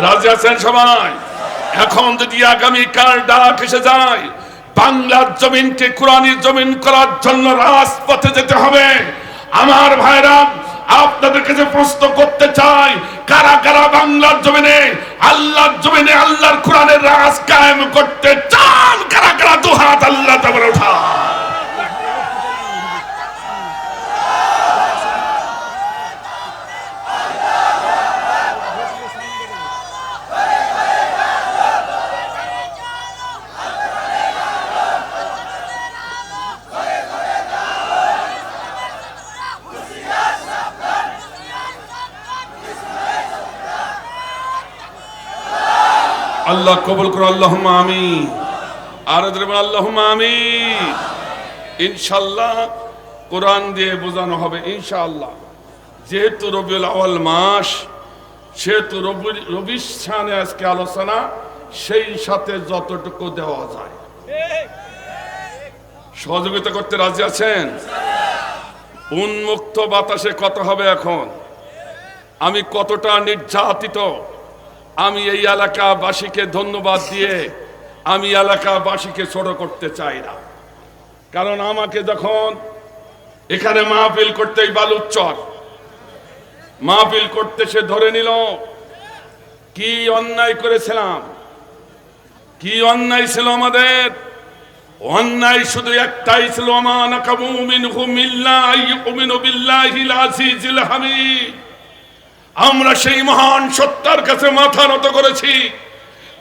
রাজি আছেন সবাই? এখন যদি আগামীকাল ডাক এসে যায় বাংলার জমিনকে কোরআনের জমিন করার জন্য রাজপথে যেতে হবে, আমার ভাইরা আপনাদের কাছে প্রশ্ন করতে চাই, কারা কারা বাংলার জমিনে আল্লাহর জমিনে আল্লাহর কোরআনের রাজ কায়েম করতে চান? কারা কারা দুহাত আল্লাহ তাআলা উঠা। আল্লাহ কবুল করো, আল্লাহুম্মা আমিন। আর আল্লাহুম্মা আমিন। ইনশাআল্লাহ কোরআন দিয়ে বোঝানো হবে ইনশাআল্লাহ। যেহেতু রবিউল আউয়াল মাস, সেহেতু রবির শানে আজকে আলোচনা, সেই সাথে যতটুকু দেওয়া যায় সহযোগিতা করতে রাজি আছেন? উন্মুক্ত বাতাসে কথা হবে এখন। আমি কতটা নির্যাতিত আমি এই এলাকাবাসীকে ধন্যবাদ দিয়ে আমি এলাকাবাসীকে ছোট করতে চাই না। কারণ আমাকে যখন এখানে মাহফিল করতে বালুচর মাহফিল করতে সে ধরে নিল, কি অন্যায় করেছিলাম, কি অন্যায় ছিল আমাদের? অন্যায় শুধু একটাই ছিল, মা নাকামু মিনহুম ইল্লা আইয়ুমিনু বিল্লাহিল আজিজিল হামিদ। আমরা সেই মহান সত্তার কাছে মাথা নত করেছি,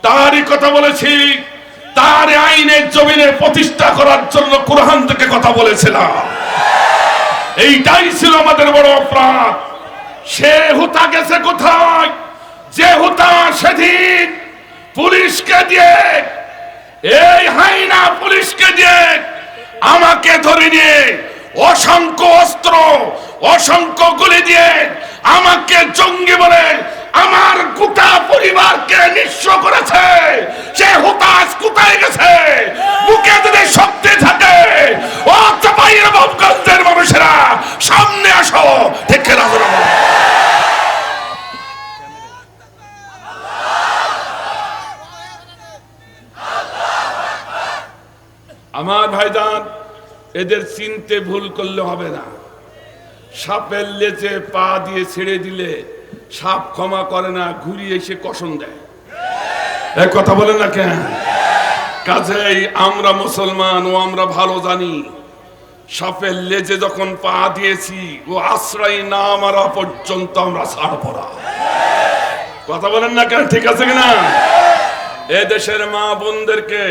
তারই কথা বলেছি, তার আইনের জমিনে প্রতিষ্ঠা করার জন্য কোরআন থেকে কথা বলেছিলাম। এইটাই ছিল আমাদের বড় অপরাধ। সে হুতা গেছে কোথায়? যে হুতা সেদিন পুলিশকে দিয়ে, এই হাইনা পুলিশকে দিয়ে আমাকে ধরে নিয়ে অসংখ্য অস্ত্র অসংখ্য গুলি দিয়ে আমাকে জঙ্গি বলে আমার গোটা পরিবারকে নিঃস্ব করেছে। সে হুতাশ কোথায় গেছে? বুকে যদি শক্তি থাকে, ও চাপাইয়ের বাবগঞ্জের মানুষেরা সামনে আসো, ঠিক না? আমার ভাইজান, এদের চিনতে ভুল করলে হবে না। সাপের লেজে পা দিয়ে ছেড়ে দিলে সাপ ক্ষমা করে না, ঘুরিয়ে এসে কসম দেয়। এক কথা বলেন না কেন? কাজেই আমরা মুসলমান ও আমরা ভালো জানি, সাপের লেজে যখন পা দিয়েছি ও আশ্রয় না মারা পর্যন্ত আমরা ছাড়বো না। কথা বলেন না কেন? ঠিক আছে কিনা? এ দেশের মা বোনদেরকে,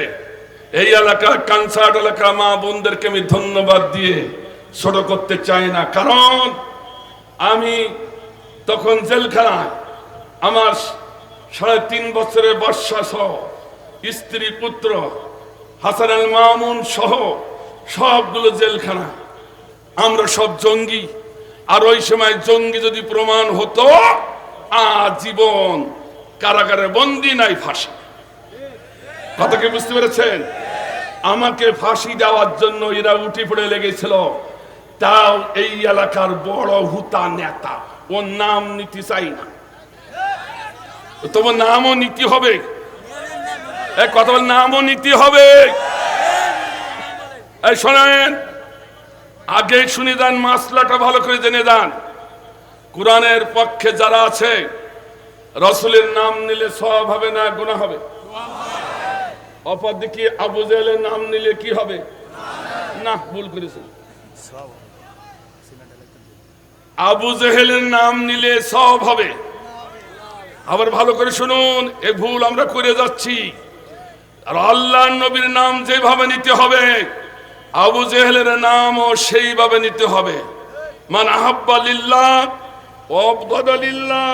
এই এলাকার কানসার্ট এলাকা মা বোনদেরকে আমি ধন্যবাদ দিয়ে ছোট করতে চাই না। কারণ আমি তখন জেলখানায় আমার 3.5 বছরের বর্ষা সহ স্ত্রী পুত্র হাসান আল মামুন সহ সবগুলো জেলখানা, আমরা সব জঙ্গি। আর ওই সময় জঙ্গি যদি প্রমাণ হতো, আজীবন কারাগারে বন্দি, নাই ফাঁসি। কথা কি বুঝতে পেরেছেন? আমাকে ফাঁসি দেওয়ার জন্য এরা উঠে পড়ে লেগেছিল। তাও এই এলাকার বড় হুতা নেতা, ওর নাম নিতে চাই না, তোমার নামও নীতি হবে। এক কথা বল, নামও নীতি হবে। এই শোনেন, আগে শুনে যান, মাসলাটা ভালো করে জেনে যান। কোরআনের পক্ষে যারা আছে, রাসূলের নাম নিলে সওয়াব হবে না গুনাহ হবে? অপরদিকে আবু জেহেলের নাম নিলে কি হবে? না, ভুল করেছেন। আবু জেহেলের নাম নিলে সওয়াব হবে। আবার ভালো করে শুনুন, এই ভুল আমরা করে যাচ্ছি। আর আল্লাহর নবীর নাম যেভাবে নিতে হবে, আবু জেহেলের নামও সেইভাবে নিতে হবে। মান আহাব্বা লিল্লাহ ওয়া আবগাদা লিল্লাহ।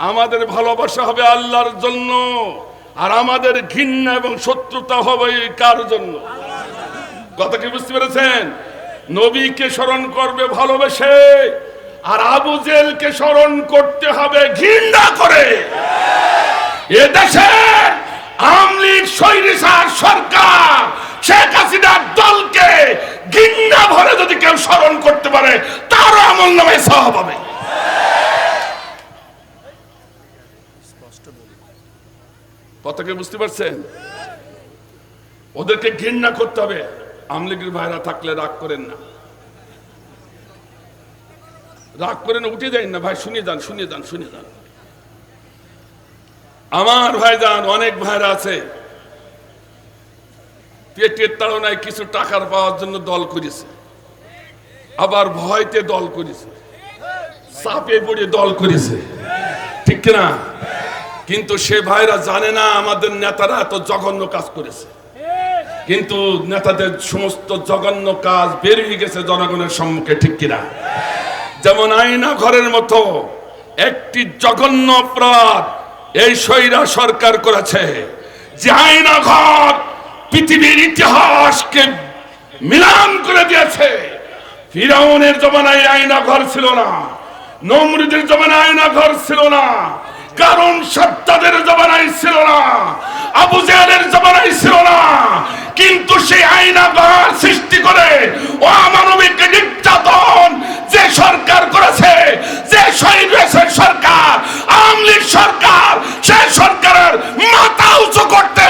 আমাদের ভালোবাসা হবে আল্লাহর জন্য, আর আমাদের ঘৃণা এবং শত্রুতা হবে কার জন্য? কথা কি বুঝতে পেরেছেন? নবীকে স্মরণ করবে ভালোবেসে, আর আবু জেহেলকে স্মরণ করতে হবে ঘৃণা করে। এদেশে আওয়ামী লীগ স্বৈরাচার সরকার শেখ হাসিনার দলকে ঘৃণা ভরে যদি কেউ স্মরণ করতে পারে, তারও আমল নামায় সওয়াব হবে। কথাকে বুঝতে পারছেন? ওদেরকে ঘৃণা করতে হবে। আমলিগের ভাইরা থাকলে রাগ করেন না, রাগ করে না, উঠে যান না ভাই, শুনিয়ে যান, শুনিয়ে যান, শুনিয়ে যান। আমার ভাই যান, অনেক ভাইরা আছে পেটের তাড়নায় কিছু টাকার পাওয়ার জন্য দল করেছে, আবার ভয়তে দল করেছে, চাপে পড়ে দল করেছে, ঠিক কিনা? কিন্তু সে ভাইরা জানে না আমাদের নেতারা এত জঘন্য কাজ করেছে, কিন্তু নেতাদের সমস্ত জঘন্য কাজ বের হয়ে গেছে জনগণের সম্মুখে, ঠিক কিনা? যেমন আয়না ঘরের মতো একটি জঘন্য অপরাধ এই স্বৈরা সরকার করেছে, যে আয়না ঘর পৃথিবীর ইতিহাসকে মিলান করে দিয়েছে। ফিরাউনের জমানায় আয়না ঘর ছিল না, নমরুদের জমানায় আয়না ঘর ছিল না, কারণ সাদ্দাদের জমানায় ছিল না, আবু জেহেলের জমানায় ছিল না, কিন্তু সেই আয়না ঘর সৃষ্টি করে অমানবিক নির্যাতন যে সরকার করেছে, যে স্বৈরাচার সরকার, আওয়ামী লীগ সরকার, সেই সরকারের মাথা উঁচু করতে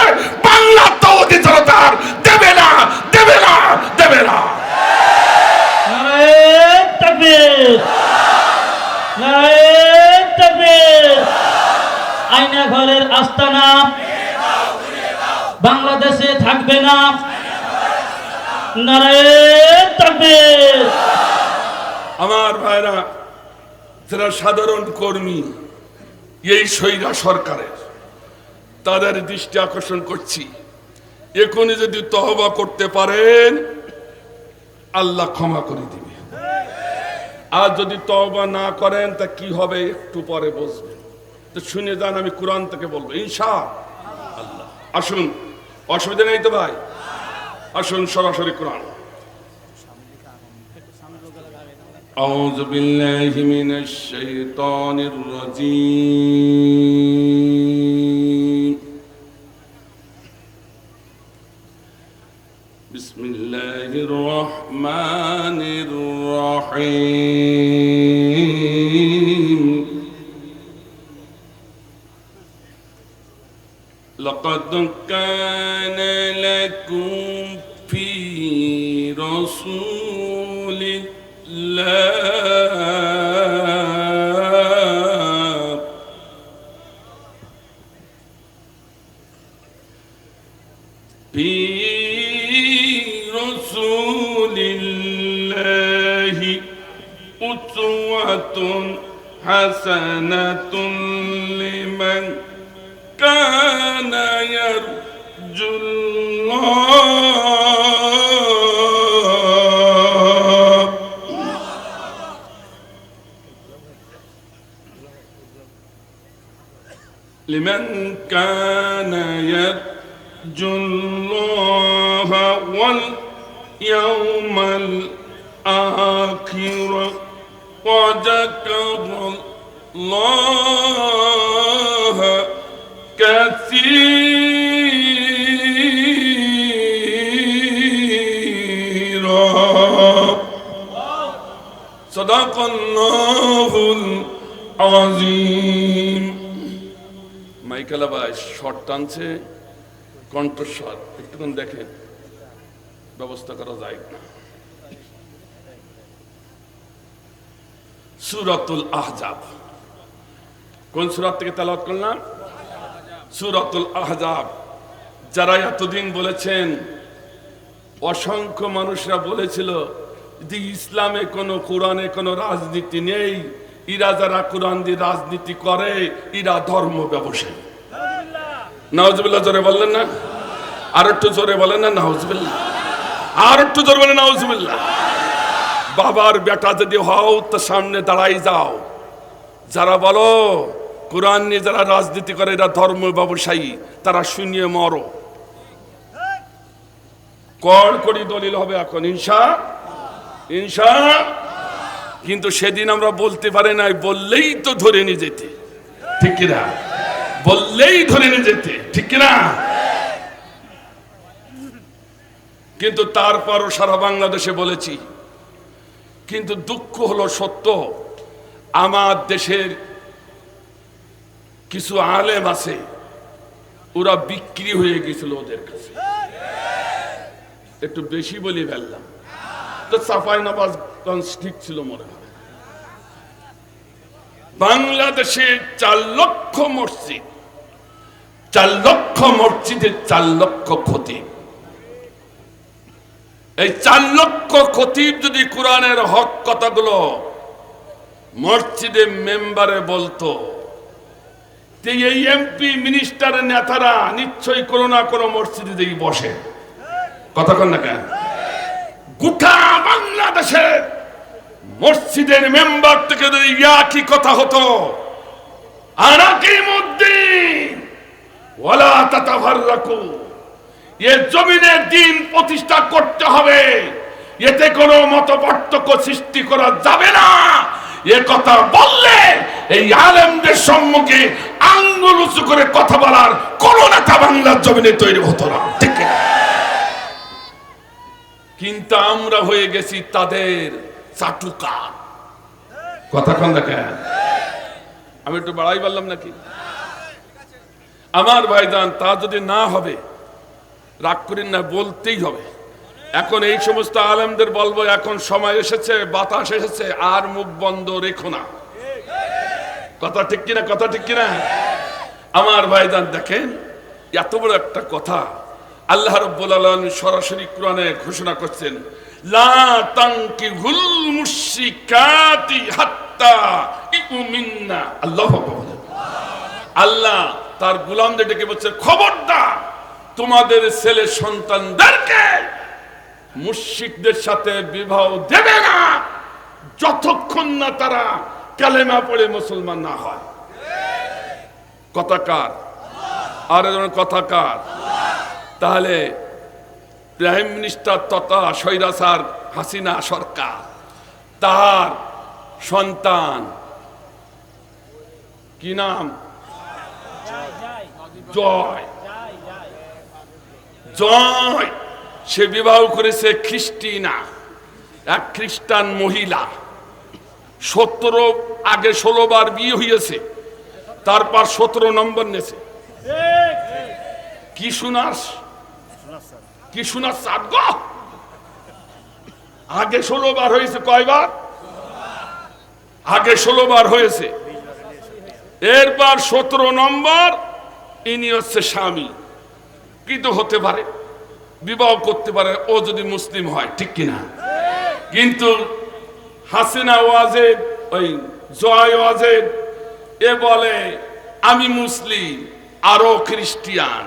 বাংলা তৌহিদি জনতার দেবে না, দেবে না, দেবে না। নারায়ে তাকবীর, নারায়ে তাকবীর। আয়না ঘরের আস্তানা বাংলাদেশে থাকবে না। নারায়ে তাকবীর। আমার ভাইরা যারা সাধারণ কর্মী এই স্বৈরা সরকারের, তাদের দৃষ্টি আকর্ষণ করছি, এখনই যদি তওবা করতে পারেন আল্লাহ ক্ষমা করে দিবে, আর যদি তওবা না করেন তা কি হবে একটু পরে বুঝবেন। তো শুনে যান, আমি কোরআন থেকে বলবো ইনশাআল্লাহ। আসুন, অসুবিধা নেই তো ভাই, আসুন সরাসরি কোরআন। أعوذ بالله من الشيطان الرجيم. بسم الله الرحمن الرحيم. لقد كان لكم في رسول الله في رسول الله أسوة حسنة لمن كان يرجو الله. لمن كان يرجو الله واليوم الآخر وذكر الله كثيرا. صدق الله العظيم. মাইকেলা ভাই শর্ট টানছে, কণ্ঠস্বর একটুখানি দেখেন, ব্যবস্থা করা যায় না। সূরাতুল আহজাব, কোন সূরা থেকে তেলাওয়াত করলাম? সূরাতুল আহজাব। যারা এতদিন বলেছেন, অসংখ্য মানুষরা বলেছিল যে ইসলামে কোনো, কোরআনে কোনো রাজনীতি নেই, ইরা যারা কোরআন দিয়ে রাজনীতি করে ইরা ধর্ম ব্যবসায়ী। নাউজুবিল্লাহ জোরে বললেন না? আর একটু জোরে বলেন না নাউজুবিল্লাহ, আর একটু জোরে বলেন নাউজুবিল্লাহ। বাবার বেটা যদি হও তো সামনে দাঁড়াই যাও। যারা বলো কোরআন নিয়ে যারা রাজনীতি করে এরা ধর্ম ব্যবসায়ী, তারা শুনিয়ে মরো। কড়কড়ি দলিল হবে এখন ইনশাআল্লাহ। কিন্তু সেদিন আমরা বলতে পারি নাই, বললেই তো ধরে নিয়ে যেতে, ঠিক কিনা? বললেই ধরে নিয়ে যেতে, ঠিক কিনা? কিন্তু তারপরও সারা বাংলাদেশে বলেছি। কিন্তু দুঃখ হলো সত্য, আমার দেশের কিছু আলেম আছে ওরা বিক্রি হয়ে গেছিল ওদের কাছে, একটু বেশি বলি ফেললাম তো। সাফাই নামাজ ঠিক ছিল মনে হয়। বাংলাদেশে 4 লক্ষ মসজিদ, 4 লক্ষ মসজিদে 4 লক্ষ খতিব। এই 4 লক্ষ খতিব যদি কোরআনের হক কথাগুলো মসজিদে মেম্বারে বলতো, এই এমপি মিনিস্টারের নেতারা নিশ্চয়ই কোনো না কোনো মসজিদে দিয়ে বসে। কথা কন না কেন? গোটা বাংলাদেশের মসজিদের মেম্বার থেকে যদি একই কথা হতো, আনাকিমুদ্দিন ওয়ালা তাতাফাররাকু, এ জমিনে দ্বীন প্রতিষ্ঠা করতে হবে, এতে কোনো মতপার্থক্য সৃষ্টি করা যাবে না, এ কথা বললে এই আলেমদের সম্মুখে আঙ্গুল উঁচু করে কথা বলার কোন নেতা বাংলার জমিনে তৈরি হতো না, ঠিক না? কিন্তু আমরা হয়ে গেছি তাদের চাটুকার। কথা কন দেখেন, আমি একটু বাড়াই বললাম নাকি? আমার ভাইজান, তা যদি না হবে রাগ করেন না, বলতেই হবে। এখন এই সমস্ত আলেমদের বলবো, এখন সময় এসেছে, বাতাস এসেছে, আর মুখ বন্ধ রেখো না। কথা ঠিক কিনা? কথা ঠিক কিনা? আমার ভাইজান দেখেন, এত বড় একটা কথা আল্লাহ রাব্বুল আলামিন সরাসরি কোরআনে ঘোষণা করছেন, লা তানকিহুল মুশরিকাতি হাত্তা ইউমিননা। আল্লাহু আকবার। আল্লাহ তার গোলামদের ডেকে বলছে, খবরদার তোমাদের ছেলে সন্তানদেরকে মুশরিকদের সাথে বিবাহ দেবে না যতক্ষণ না তারা কালেমা পড়ে মুসলমান না হয়। কথাকার আর একজন কথাকার। তাহলে প্রাইম মিনিস্টার তথা স্বৈরাচার হাসিনা সরকার, তার সন্তান কি নাম? জয়। জয় সে বিবাহ করেছে খ্রিস্টিনা, এক খ্রিস্টান মহিলা। 16 বার বিয়ে হয়েছে, তারপর 17 নম্বর নেছে। কি শুনাস? কি শুনাস? আগে 16 বার হয়েছে। কয়বার? আগে 16 বার হয়েছে, এরপর 17 নম্বর ইনি হচ্ছে স্বামী। কিন্তু হতে পারে বিবাহ করতে পারে ও যদি মুসলিম হয়, ঠিক কিনা? কিন্তু হাসিনা ওয়াজেদ, ওই জয় ওয়াজেদ, এ বলে আমি মুসলিম আরো খ্রিস্টিয়ান।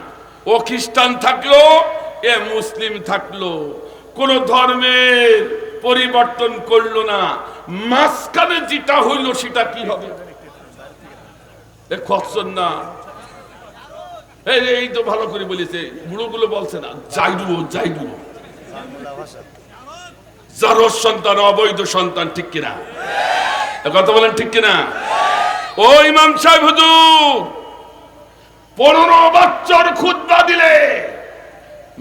ও খ্রিস্টান থাকলো, এ মুসলিম থাকলো, কোন ধর্মের পরিবর্তন করলো না। মাঝখানে যেটা হইল সেটা কি হবে? খচ্চর না? এই তো ভালো করে বলেছে, বুড়োগুলো বলছে না, যাইডু যাইডু, যার সন্তান অবৈধ সন্তান, ঠিক কিনা? কথা বলেন ঠিক কিনা? ও ইমাম সাহেব হুজুর, 15 বছর খুতবা দিলে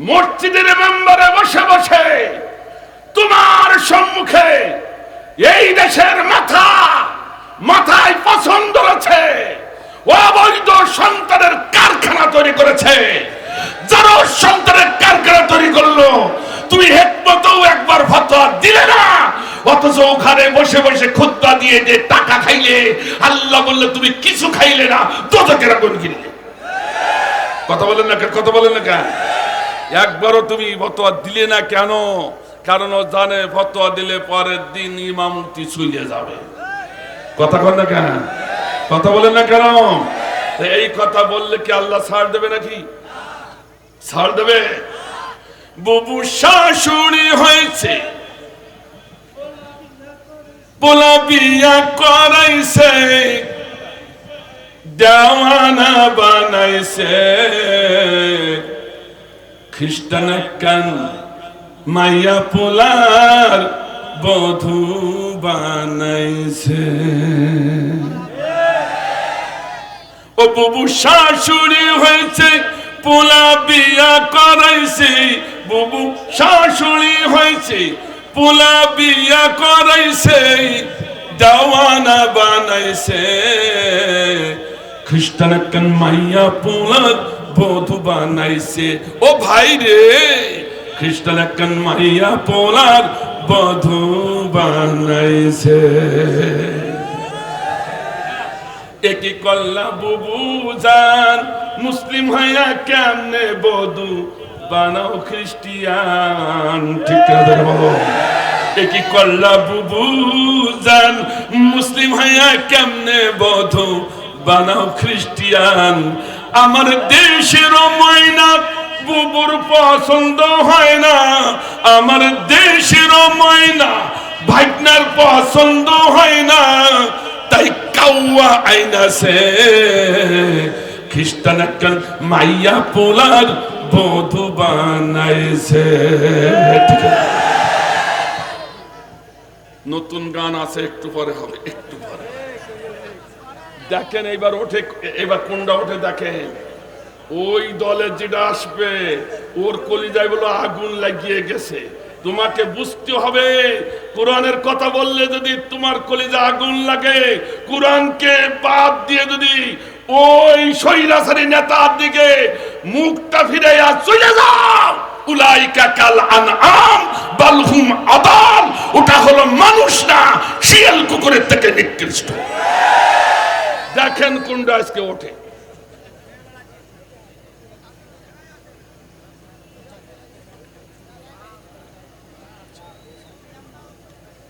মসজিদের মেম্বারে বসে বসে তোমার সম্মুখে এই দেশের মাথায় পছন্দ আছে অবৈধ সন্তানের কারখানা তৈরি করেছে। যারা সন্তানের কারখানা তৈরি করলো, তুমি হেকমতেও একবার ফতোয়া দিলে না, অথচ ওখানে বসে বসে খুতবা দিয়ে যে টাকা খাইলে, আল্লাহ বললে তুমি কিছু খাইলে না, দোজখের আগুন কিনলে। কথা বলেন না? কথা বলেন না কেন? একবারও তুমি ফতোয়া দিলে না কেন? কারণ ও জানে ফতোয়া দিলে পরের দিন ইমামতি চলে যাবে। কথা বলেন না কেন? কথা বলেন না কেন? এই কথা বললে কি আল্লাহ ছাড় দেবে নাকি? ছাড় দেবে? বুবু শাশুড়ি হয়েছে, পোলা বিয়া করাইছে, দেওয়ানা বানাইছে, খ্রিস্টান কান মাইয়া পোলার বধূ বানাইছে। ও বুবু শাশুড়ি হয়েছে, পোলা বিয়া করাইছে, বুবু শাশুড়ি হয়েছে, পোলা বিয়া করাইছে, দেওয়ানা বানাইছে, খ্রিস্টান একখান মাইয়া পোলার বধূ বানাইছে। ও ভাই রে, খ্রিস্টান একখান মাইয়া পোলার বধূ বানাইছে। একই কল্লা বুবু জান, মুসলিম হইয়া কেমনে বধূ বানাও খ্রিস্টিয়ান। ঠিক আছে বলো, একই কল্লা বুবু জান, মুসলিম হইয়া কেমনে বধূ বানাও খ্রিস্টিয়ান। আমার দেশের ময়না বুবুর পছন্দ হয় না, আমার দেশের ময়না ভাইনার পছন্দ হয় না, তাই কাউয়া আইনাছে খ্রিস্টান একখান মাইয়া পোলার বধূ বানাইছে। নতুন গান আছে, একটু পরে হবে, একটু পরে দেখেন। এইবার ওঠে, এবার কোনটা ওঠে দেখেন। ওই দলে যেটা আসবে ওর কলিজায় বলো আগুন লাগিয়ে গেছে। তোমাকে বুঝতে হবে, কোরআনের কথা বললে যদি তোমার কলিজা আগুন লাগে, কোরআনকে বাদ দিয়ে যদি ওই স্বৈরাচারী নেতার দিকে মুখটা ফিরাইয়া চলে যাও, উলাইকা কাল আনআম বাল হুম আদাল, ওটা হলো মানুষ না, শিয়াল কুকুরের থেকে নিকৃষ্ট। দেখেন কোনটা আজকে ওঠে।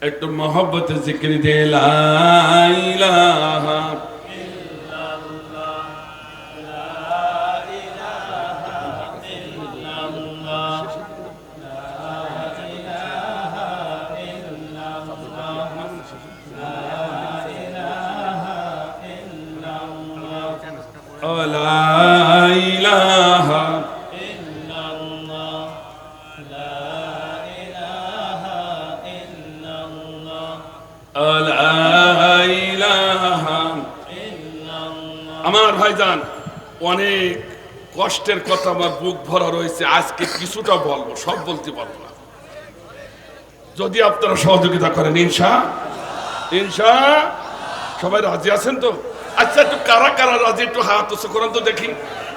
একটু মোহব্বত জিকির দে লা ইলাহা ইল্লাল্লাহ, লা ইলাহা ইল্লাল্লাহ, লা ইলাহা ইল্লাল্লাহ, লা ইলাহা ইল্লাল্লাহ, লা ইলাহা আমার ভাইজান, অনেক কষ্টের কথা আমার বুক ভরা রয়েছে। আজকে কিছুটা বলবো, সব বলতে পারবো না। যদি আপনারা সহযোগিতা করেন ইনশা সবাই রাজি আছেন তো? আচ্ছা, একটু কারা কারা রাজি একটু হাত উঁচু করেন তো দেখি।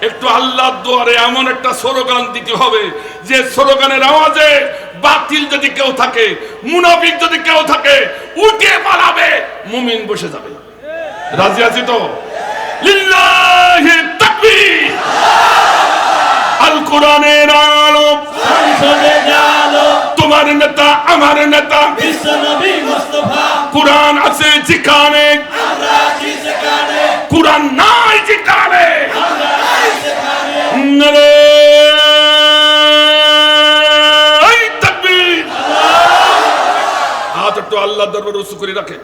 একটু আল্লাহর দুয়ারে এমন একটা স্লোগান দিতে হবে যে স্লোগানের আওয়াজে বাতিল যদি কেউ থাকে, মুনাফিক যদি কেউ থাকে, উঠে পালাবে, মুমিন বসে যাবে। রাজি আছি তো? লিল্লাহি তাকবীর। আল কোরআনের আলো, সংসদের আলো, তোমার নেতা আমার নেতা বিশ্ব নবী মুস্তাফা। কোরআন আছে যেখানে আমরা আছি সেখানে, কোরআন নাই যেখানে আমরা নাই সেখানে। নারায়ে তাকবীর। হাত একটু আল্লাহর দরবারে উঁচু করে রাখেন।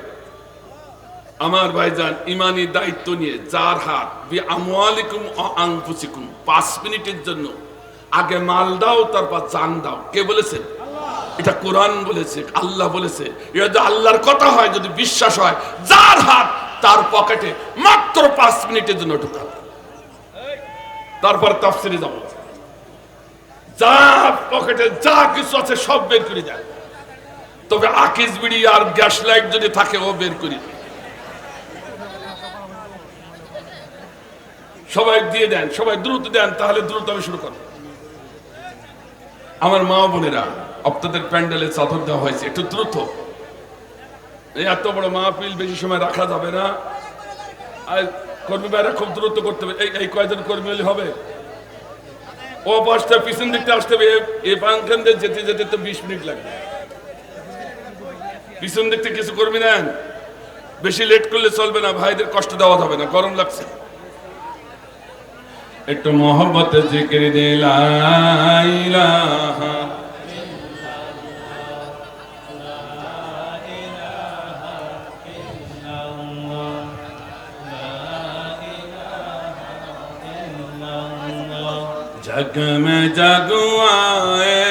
আমার ভাইজান, ইমানি দায়িত্ব নিয়ে যার হাত বি আমওয়ালিকুম ওয়া আনফুসিকুম, 5 মিনিটের জন্য আগে মাল দাও তারপর জান দাও। কে বলেছেন? এটা কোরআন বলেছে, আল্লাহ বলেছে। এটা আল্লাহর কথা হয়, যদি বিশ্বাস হয়, যার হাত তার পকেটে মাত্র 5 মিনিটের জন্য ঢোকাও। তারপর তাফসীরে যাব, যা পকেটে যা কিছু আছে সব বের করে দেয়। তবে আকিস বিড়ি আর গ্যাস লাইট যদি থাকে ও বের করে দেয়। সবাই দিয়ে দেন, সবাই দ্রুত দেন, তাহলে দ্রুত আমি শুরু করব। আমার মা বোনেরা, আপনাদের প্যান্ডেলে চাদর দেওয়া হয়েছে, একটু দ্রুত। এই এত বড় মাহফিল বেশি সময় রাখা যাবে না। আর কর্মী ভাইরা খুব দ্রুত করতে হবে। এই কয়জন কর্মী হলে হবে? ও পাঁচটা পিছন দিকতে আসতে হবে। এই পাংখান দিয়ে যেতে যেতে তো 20 মিনিট লাগবে। পিছন দিকতে কিছু কর্মী নেন, বেশি লেট করলে চলবে না, ভাইদের কষ্ট দেওয়া যাবে না, গরম লাগছে। একটু মোহব্বত জিকির দে লা ইলাহা जग में जगवाए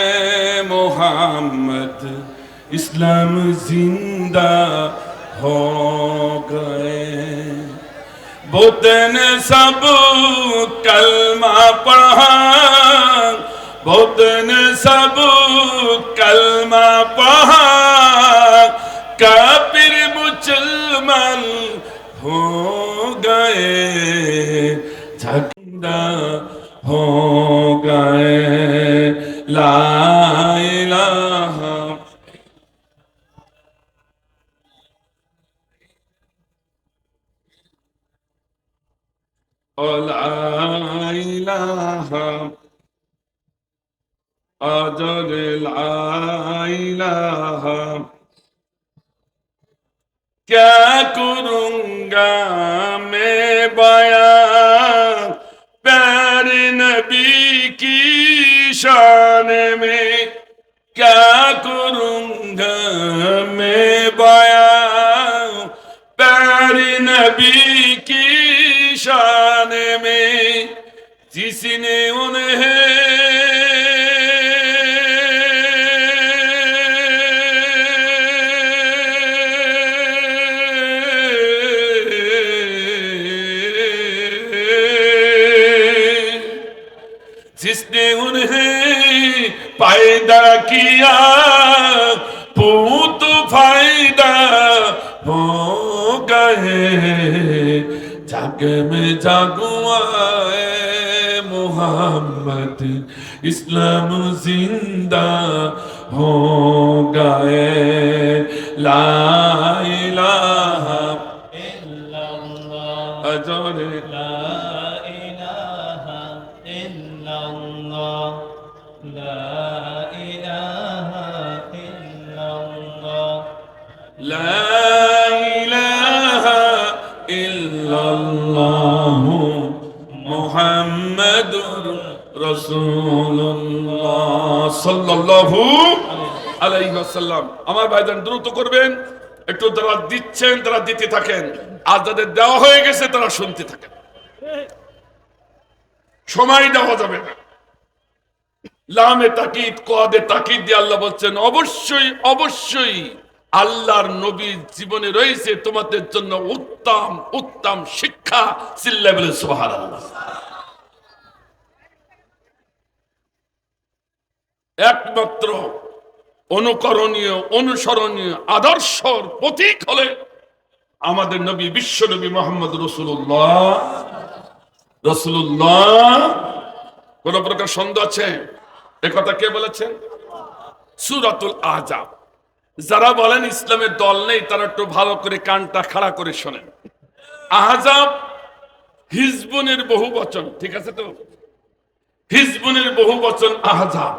मोहम्मद, इस्लाम जिंदा हो गए। बुत ने सब कलमा पढ़ा, बुत ने सब कलमा पढ़ा, काफिर मुसलमान हो गए। झंडा हो गए ला इलाहा ला इलाहा अजर ला इलाहा क्या करूंगा मैं बयां प्यारे नबी की शान में क्या करूंगा मैं बयां प्यारे नबी की शान में जिसने जिसने उन्हें पैदा किया पूत फायदा हो गए जग में जागुआ मोहम्मद इस्लाम जिंदा हो गए ला इलाहा इल्लल्लाह अजर ला इलाहा इल्लल्लाह ला इलाहा इल्लल्लाह ला इलाहा इल्लल्लाह मुहम्मदुर রাসূলুল্লাহ সাল্লাল্লাহু আলাইহি ওয়াসাল্লাম। আমার ভাইজান দ্রুত করবেন, একটু যারা দিচ্ছেন তারা দিতে থাকেন, আর যাদের দেওয়া হয়ে গেছে তারা শুনতে থাকেন, সময় দেওয়া যাবে না। লামে তাকিদ কদে তাকিদ দিয়ে আল্লাহ বলছেন অবশ্যই অবশ্যই আল্লাহর নবীর জীবনে রয়েছে তোমাদের জন্য উত্তম উত্তম শিক্ষা। চিল্লায়ে বলেন সুবহানাল্লাহ। একমাত্র অনুকরণীয় অনুসরণীয় আদর্শর প্রতীক হলে আমাদের নবী বিশ্ব নবী মুহাম্মদ রাসূলুল্লাহ। রাসূলুল্লাহ কোন প্রকার সন্দেহ আছে? একথা কে বলেছেন? সূরাতুল আহজাব। যারা বলেন ইসলামের দল নেই তারা একটু ভালো করে কানটা খাড়া করে শোনেন। আহজাব হিজবুনের বহু বচন, ঠিক আছে তো? হিজবুনের বহু বচন আহজাব।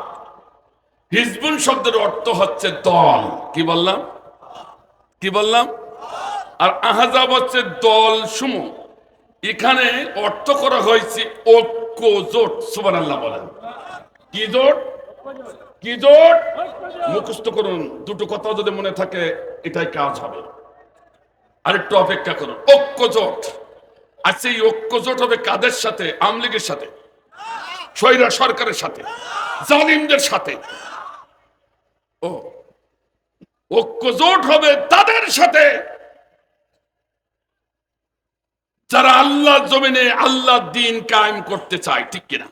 হিজবুন শব্দের অর্থ হচ্ছে দল। কি বললাম? কি বললাম? আর আহজাব হচ্ছে দল সমূহ। এখানে অর্থ করা হয়েছে ঐক্য জোট। সুবহানাল্লাহ বলেন। কি জোট? কি জোট? মুখস্থ করুন, দুটো কথা যদি মনে থাকে এটাই কাজ হবে। আরেকটু অপেক্ষা করুন। ঐক্য জোট। আর সেই ঐক্য জোট হবে কাদের সাথে? আওয়ামী লীগের সাথে, স্বৈরা সরকারের সাথে, জালিমদের সাথে। ও ঐক্য জোট হবে তাদের সাথে যারা আল্লাহর জমিনে আল্লাহর দ্বীন কায়েম করতে চায়, ঠিক কিনা?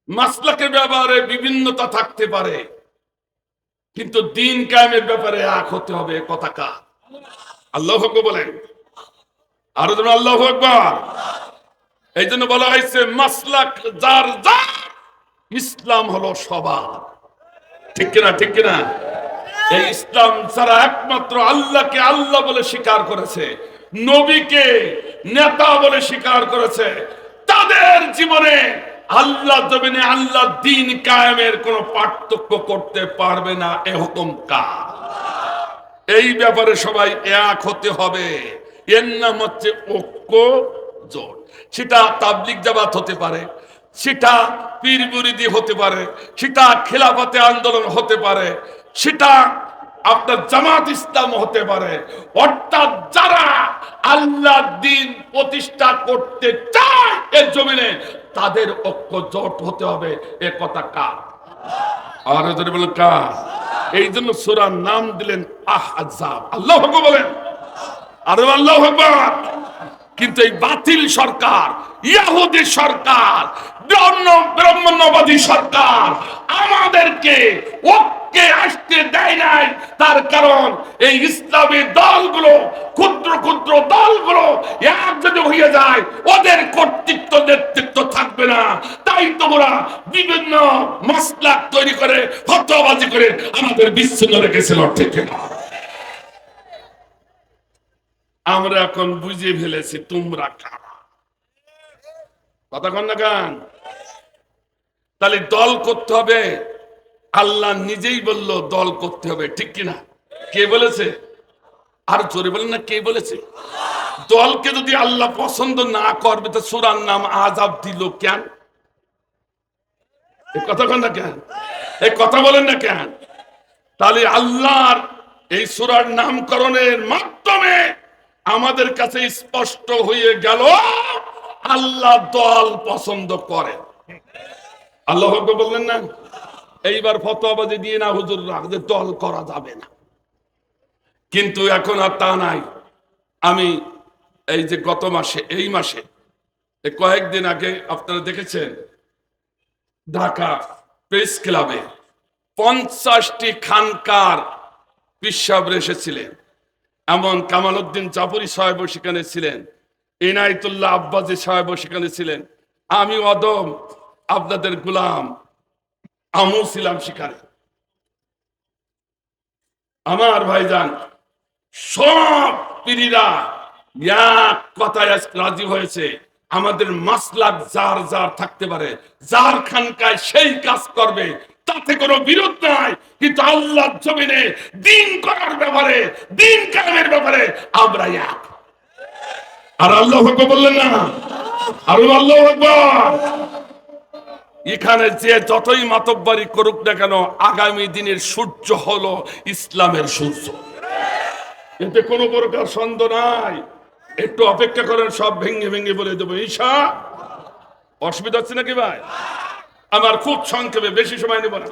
মাসলাকের ব্যাপারে বিভিন্নতা থাকতে পারে, কিন্তু দ্বীন কায়েমের ব্যাপারে এক হতে হবে। কথা কা? আল্লাহু আকবার বলেন। আরো যেন আল্লাহু আকবার। এই জন্য বলা হয়েছে মাসলাক যার যার, ইসলাম হলো সবার। ঠিক কিনা? ঠিক কিনা? এই ইসলাম যারা একমাত্র আল্লাহকে আল্লাহ বলে স্বীকার করেছে, নবীকে নেতা বলে স্বীকার করেছে, তাদের জীবনে আল্লাহ জমিনে আল্লাহ দ্বীন কায়েমের কোনো পার্থক্য করতে পারবে না। এ হুকুম কার? এই ব্যাপারে সবাই এক হতে হবে। এর নাম হচ্ছে ঐক্য জোট। সেটা তাবলিগ জামাত হতে পারে, সেটা পীর মুরিদি হতে পারে, সেটা খেলাফতে আন্দোলন হতে পারে, সেটা আপনার জামাত ইসলাম হতে পারে। অর্থাৎ যারা আল্লাহর দ্বীন প্রতিষ্ঠা করতে চায় এর জমিনে, তাদের ঐক্য জোট হতে হবে। এ কথা কার? আর যদি বলেন কার? এই জন্য সূরার নাম দিলেন আহজাব। আল্লাহু আকবার বলেন। আর আল্লাহু আকবার। কিন্তু এই বাতিল সরকার, ইহুদি সরকার, ব্রাহ্মণ্যবাদী সরকার আমাদেরকে ঐক্য পক্ষে আসতে দেয় নাই। তার কারণ এই ইসলামী দলগুলো, ক্ষুদ্র ক্ষুদ্র দলগুলো এক যদি হয়ে যায়, ওদের কর্তৃত্ব নেতৃত্ব থাকবে না। তাই তোমরা বিভিন্ন মাসলাক তৈরি করে ফতোয়াবাজি করে আমাদের বিচ্ছিন্ন রেখেছিল, ঠিক না? আমরা এখন বুঝে ফেলেছি তোমরা কারা। কথা কন না গান? তাহলে দল করতে হবে, আল্লাহ নিজেই বলল দল করতে হবে, ঠিক কিনা? কে বলেছে? আর জোরে বলেন না, কে বলেছে? দলকে যদি আল্লাহ পছন্দ না করবে তো সূরার নাম আযাব দিল কেন? এই কথা কন না কেন? এই কথা বলেন না কেন? তাহলে আল্লাহর এই সূরার নামকরণের মাধ্যমে আমাদের কাছে স্পষ্ট হয়ে গেল আল্লাহ দল পছন্দ করে। আল্লাহ বললেন না, এইবার ফতোয়াবাজি দিয়ে না হুজুররা যে দল করা যাবে না। কিন্তু এখন আর তা নাই। আমি এই যে গত মাসে, এই মাসে কয়েকদিন আগে আপনারা দেখেছেন ঢাকা প্রেস ক্লাবে 50টি খানকার পিসাবরে এসেছিলেন। এমন কামাল উদ্দিন জাফরি সাহেব সেখানে ছিলেন, ইনায়েতুল্লাহ আব্বাসী সাহেব সেখানে ছিলেন, আমি অদম আপনাদের গোলাম আমু ছিলাম সেখানে। আমার ভাইজান সব পীরিরা এক কথায় রাজি হয়েছে, আমাদের মাসলাক যার যার থাকতে পারে, যার খানকায় সেই কাজ করবে, তাতে কোনো বিরোধ নাই। কিন্তু আল্লাহর জমিনে দ্বীন করার ব্যাপারে, দ্বীন কায়েমের ব্যাপারে আমরা এক। আর আল্লাহু আকবার বললেন না? আর আল্লাহু আকবার। এখানে যে যতই মাতব্বরি করুক না কেন, আগামী দিনের সূর্য হলো ইসলামের সূর্য, এতে কোনো প্রকার সন্দেহ নাই। একটু অপেক্ষা করেন, সব ভেঙে ভেঙে বলে দেবো ঈশা। অসুবিধা হচ্ছে নাকি ভাই? আমার খুব সংক্ষেপে, বেশি সময় নেব না।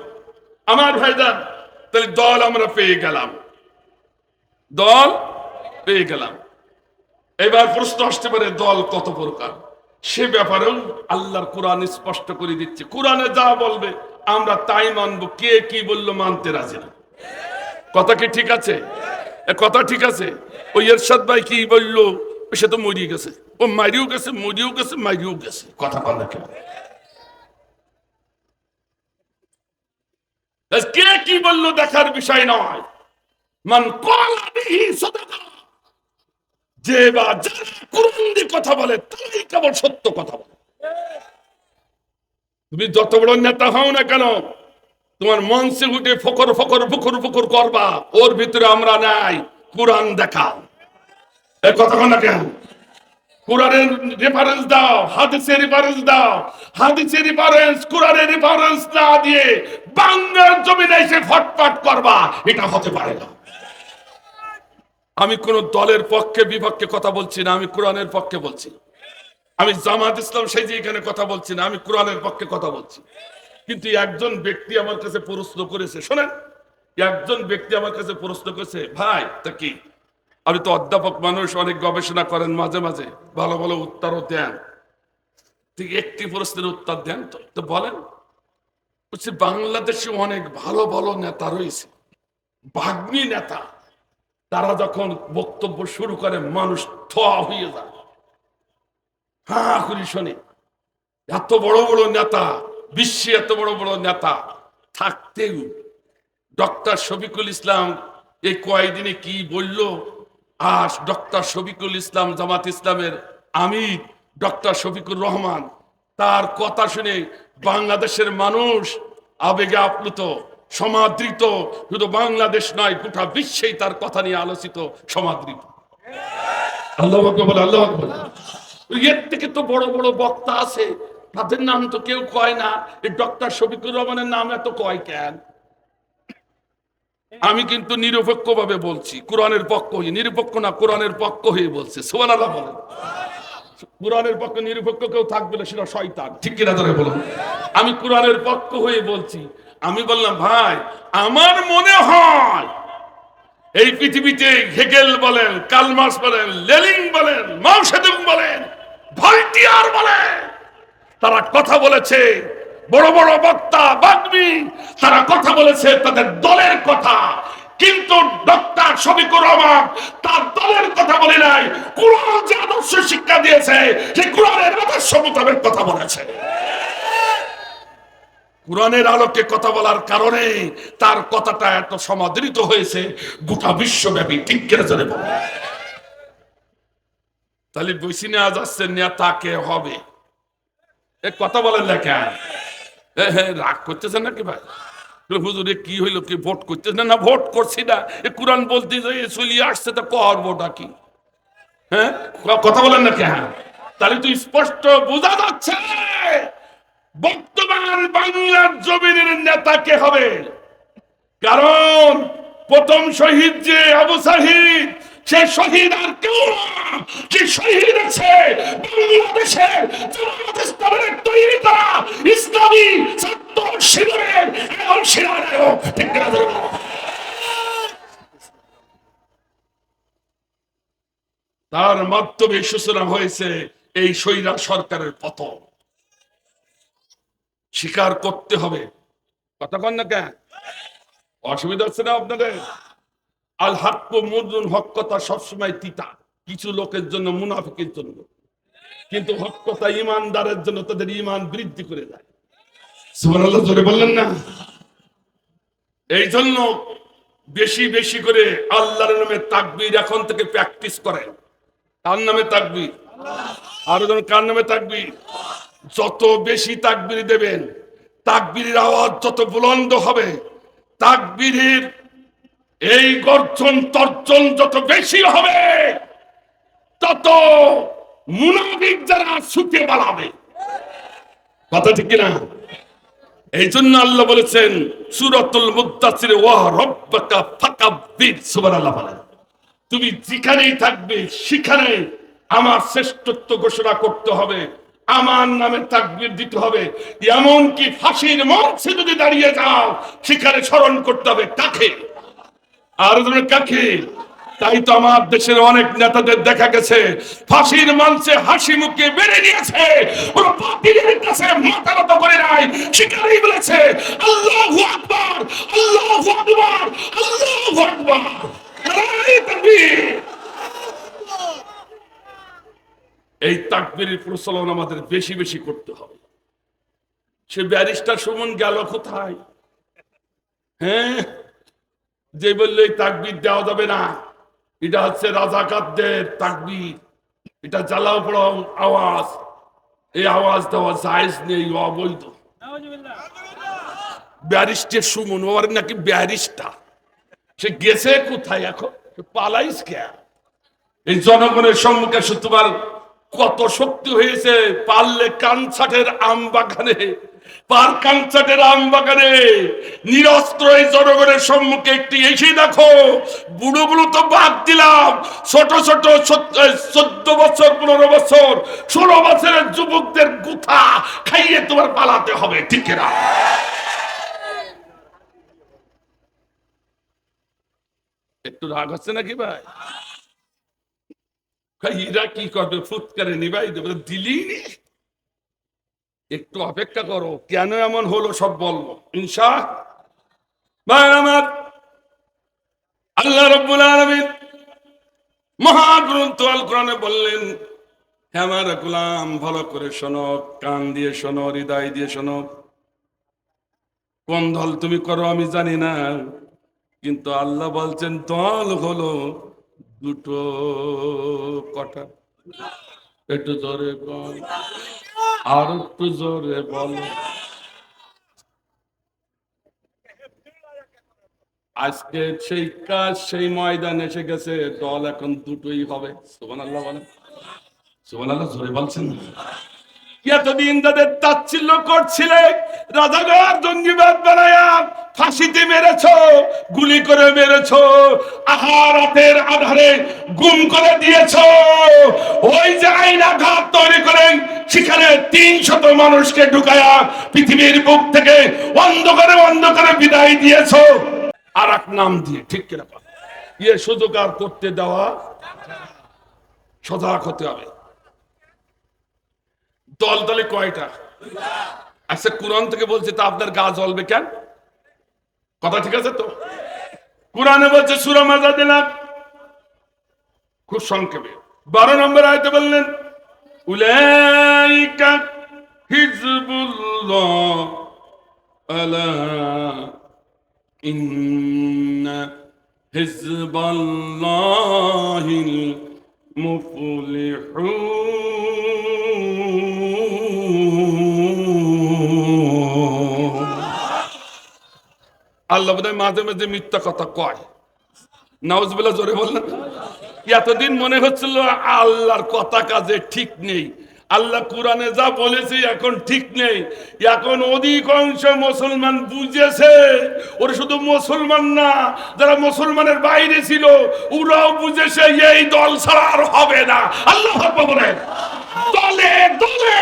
আমার ভাইজান, তাহলে দল আমরা পেয়ে গেলাম, দল পেয়ে গেলাম। এবার প্রশ্ন আসতে পারে দল কত প্রকার, সে ব্যাপারেও আল্লাহর কোরআন স্পষ্ট করে দিচ্ছে। কোরআনে যা বলবে আমরা তাই মানবো, কে কি বললো মানতে রাজি না। কথা কি ঠিক আছে? কথা ঠিক আছে? ওই এরশাদ ভাই কি বললো, সে তো মরিয়ে গেছে, ও মারিও গেছে, মরিয়েও গেছে, মারিও গেছে। কথা বল না, কে কি বললো দেখার বিষয় নয়। মান ক্বালা বিহি সাদাকা, যে বা যারা কোরআন দিয়ে কথা বলে তারাই কেবল সত্য কথা বলে। তুমি যত বড় নেতা হও না কেন, তোমার মঞ্চে উঠে ফকর ফকর ফুকুর ফুকুর করবা, ওর ভিতরে আমরা নাই। কোরআন দেখাও, এই কথা না কেন? কোরআনের রেফারেন্স দাও, হাদিসের রেফারেন্স দাও। হাদিসের রেফারেন্স, কোরআনের রেফারেন্স না দিয়ে বাংলার জমিনে এসে ফটফট করবা, এটা হতে পারে না। আমি কোন দলের পক্ষে বিপক্ষে কথা বলছি না, আমি কোরআনের পক্ষে বলছি। আমি জামাত ইসলাম সেই যে এখানে কথা বলছি না, আমি কোরআনের পক্ষে কথা বলছি। কিন্তু একজন ব্যক্তি আমার কাছে প্রশ্ন করেছে, শোনেন, একজন ব্যক্তি আমার কাছে প্রশ্ন করেছে, ভাই তা কি, আপনি তো অধ্যাপক মানুষ, অনেক গবেষণা করেন, মাঝে মাঝে ভালো ভালো উত্তরও দেন, ঠিক একটি প্রশ্নের উত্তর দেন তো বলেন। বলছি বাংলাদেশে অনেক ভালো ভালো নেতা রয়েছে, বাগ্মী নেতা, তারা যখন বক্তব্য শুরু করে মানুষ থোয়া হয়ে যায়। হ্যাঁ করি শোনে, এত বড় বড় নেতা, বিশ্বে এত বড় বড় নেতা থাকতেও ডক্টর শফিকুল ইসলাম এই কয়েকদিনে কি বলল, আর ডক্টর শফিকুল ইসলাম জামাত ইসলামের আমির ডক্টর শফিকুর রহমান, তার কথা শুনে বাংলাদেশের মানুষ আবেগে আপ্লুত, সমাদৃত। শুধু বাংলাদেশ নয়, গোটা বিশ্বেই তার কথা নিয়ে আলোচিত, সমাদৃত। আল্লাহু আকবার, আল্লাহু আকবার। এর থেকে তো বড় বড় বক্তা আছে, তাদের নাম তো কেউ কয় না। এই ডক্টর শফিকুর রহমানের নাম এত কয় কেন? আমি কিন্তু নিরপেক্ষ ভাবে বলছি, কোরআনের পক্ষ হয়ে, নিরপেক্ষ না কোরআনের পক্ষ হয়ে বলছে। সুবহানাল্লাহ বলেন। কোরআনের পক্ষে নিরপেক্ষ কেউ থাকবে না, সেটা শয়তান, ঠিক কিনা ধরে বলুন। আমি কোরআনের পক্ষ হয়ে বলছি। আমি বললাম ভাই, আমার মনে হয় এই পৃথিবীতে হেগেল বলেন, কার্লমার্ক্স বলেন, লেনিন বলেন, মাও সেতুং বলেন, ভলটিয়ার বলেন, তারা কথা বলেছে বড় বড় বক্তা বাগ্মী তারা কথা বলেছে তাদের দলের কথা, কিন্তু ডক্টর শফিকুর রহমান তার দলের কথা বলে নাই, কোরআন যে আদর্শ শিক্ষা দিয়েছে সেই কোরআনের আদর্শ মোতাবেক কথা বলেছে। কোরআনের আলোকে কথা বলার কারণে তার কথাটা এত সমাদৃত হয়েছে গোটা বিশ্বব্যাপী। ঠিক কিনা জানে বলে? তাহলে বসি নেওয়া যাচ্ছে নেতা কে হবে, এ কথা বলেন না কেন? রাগ করতেছেন নাকি ভাই? হুজুরে কি হইলো, কি ভোট করতেছেন? না ভোট করছি না, এ কোরআন বলতে যে চলিয়ে আসছে তা করবোটা কি? হ্যাঁ, কথা বলেন না কেন? তাহলে তো স্পষ্ট বোঝা যাচ্ছে বর্তমান বাংলার জমিনের নেতা কে হবে। কারণ প্রথম শহীদ যে আবু সাহিদ, সে শহীদ আর কেউ না, যে শহীদ আছে বাংলাদেশের জামাত ইসলামের তৈরি করা ইসলামী ছাত্র শিবিরের এমন সেনানায়ক। ঠিক না? তার মাধ্যমে সূচনা হয়েছে এই স্বৈরা সরকারের পতন। স্বীকার করতে হবে। কথা কন না কেন? অসুবিধা হচ্ছে না আপনাদের? আল হক মুরুন, হক কথা সবসময় তিতা, কিছু লোকের জন্য, মুনাফিকের জন্য, কিন্তু হক কথা ইমানদারের জন্য তাদের ইমান বৃদ্ধি করে দেয়। সুবহানাল্লাহ জোরে বললেন না? এই জন্য বেশি বেশি করে আল্লাহর নামে তাকবীর এখন থেকে প্র্যাকটিস করেন। কার নামে তাকবীর? আরো যেন কার নামে তাকবীর? যত বেশি তাকবীর দেবেন, তাকবীরের আওয়াজ যত বুলন্দ হবে, তাকবীরের এই গর্জন তর্জন যত বেশি হবে, তত মুনাফিক যারা ছুটে পালাবে। কথা ঠিক কিনা? এই জন্য আল্লাহ বলেছেন সূরাতুল মুদ্দাসির, ওয়া রাব্বাকা ফাকাব্বির। সুবহানাল্লাহ বলেন, তুমি যেখানেই থাকবে সেখানে আমার শ্রেষ্ঠত্ব ঘোষণা করতে হবে, আমার নামে তাকবীর দিতে হবে। এমনকি ফাঁসির মঞ্চে যদি দাঁড়িয়ে যাও সেখানে স্মরণ করতে হবে কাকে? আর কাকে? তাই তো আমার দেশের অনেক নেতাদের দেখা গেছে ফাঁসির মঞ্চে হাসি মুখে বেড়ে নিয়েছে, পুরো বাতিলের কাছে মাথা নত করে নাই, সেখানেই বলেছে আল্লাহু আকবার, আল্লাহু আকবার, আল্লাহু আকবার। নারায়ে তাকবীর। এই তাকবীরের প্রচলন আমাদের বেশি বেশি করতে হবে। সে ব্যারিস্টার সুমন গেল কোথায়? হ্যাঁ, যে বললে তাকবীর দেওয়া যাবে না, এটা হচ্ছে রাজাকারদের তাকবীর, এটা জ্বালাও পড়াও আওয়াজ, এই আওয়াজ দেওয়া জায়েজ নেই, অবৈধ। ব্যারিস্টার সুমন, ওর নাকি ব্যারিস্টার, সে গেছে কোথায় এখন? পালাইস কে? এই জনগণের সম্মুখে তোমার কত শক্তি হয়েছে, পারলে কানসাটের আম বাগানে, পার কানসাটের আম বাগানে নিরস্ত্র এই জনগণের সম্মুখে একটি এসে দেখো। বুড়ো বুড়ো তো বাদ দিলাম, ছোট ছোট 14 বছর 15 বছর 16 বছরের যুবকদের গুথা খাইয়ে তোমার পালাতে হবে। ঠিক না? একটু রাগ হচ্ছে নাকি ভাই? এরা কি করবে? ফুৎকারে নিবাই দেবে, দিলি নি। একটু অপেক্ষা করো, কেন এমন হলো সব বলবো ইনশাআল্লাহ। আমার আল্লাহ রাব্বুল আলামিন মহাগ্রন্থ আল কোরআনে বললেন, হে আমার গোলাম ভালো করে শোনো, কান দিয়ে শোনো, হৃদয় দিয়ে শোনো। কোন দল তুমি করো আমি জানি না, কিন্তু আল্লাহ বলছেন দল হলো দুটো। কটা? একটু জোরে বল, আর একটু জোরে বল। আজকে সেই কাজ সেই ময়দান এসে গেছে, দল এখন দুটোই হবে। সুবহানাল্লাহ বলেন, সুবহানাল্লাহ জোরে বলছেন। এতদিন তাদের তাচ্ছিল্য করছিলে, রাজাকার জঙ্গিবাদ বানায়া ফাঁসিতে মেরেছো, গুলি করে মেরেছো, আহারাতের আধারে গুম করে দিয়েছো। ওই যে আইনাঘাত তৈরি করেন সেখানে 300 মানুষকে ঢুকায়া পৃথিবীর বুক থেকে অন্ধকারে অন্ধকারে বিদায় দিয়েছো আর এক নাম দিয়ে। ঠিক কিনা? সুযোগ আর করতে দেওয়া, সজাগ হতে হবে। দল দলে কয়টা? আচ্ছা কোরআন থেকে বলছে তা আপনার গা জ্বলবে কেন? কথা ঠিক আছে তো? কোরআনে বলছে সূরা মাজাদিলা খুব সংক্ষেপে 12 নম্বর আয়াতে বললেন উলাইকা হিজবুল্লাহ আলা ইন্না হিজবাল্লাহিল মুফলিহুন। আল্লাহ বোধহয় মাঝে মাঝে মিথ্যা কথা কয়। নাউজুবিল্লাহ, জোরে বললেন। এতদিন মনে হচ্ছিল আল্লাহর কথা কাজে ঠিক নেই, আল্লাহ কোরআনে যা বলেছে এখন ঠিক নেই। এখন অধিকাংশ মুসলমান বুঝেছে, ওরা শুধু মুসলমান না, যারা মুসলমানের বাইরে ছিল ওরাও বুঝেছে এই দল ছাড়া আর হবে না। আল্লাহ বলে দলে দলে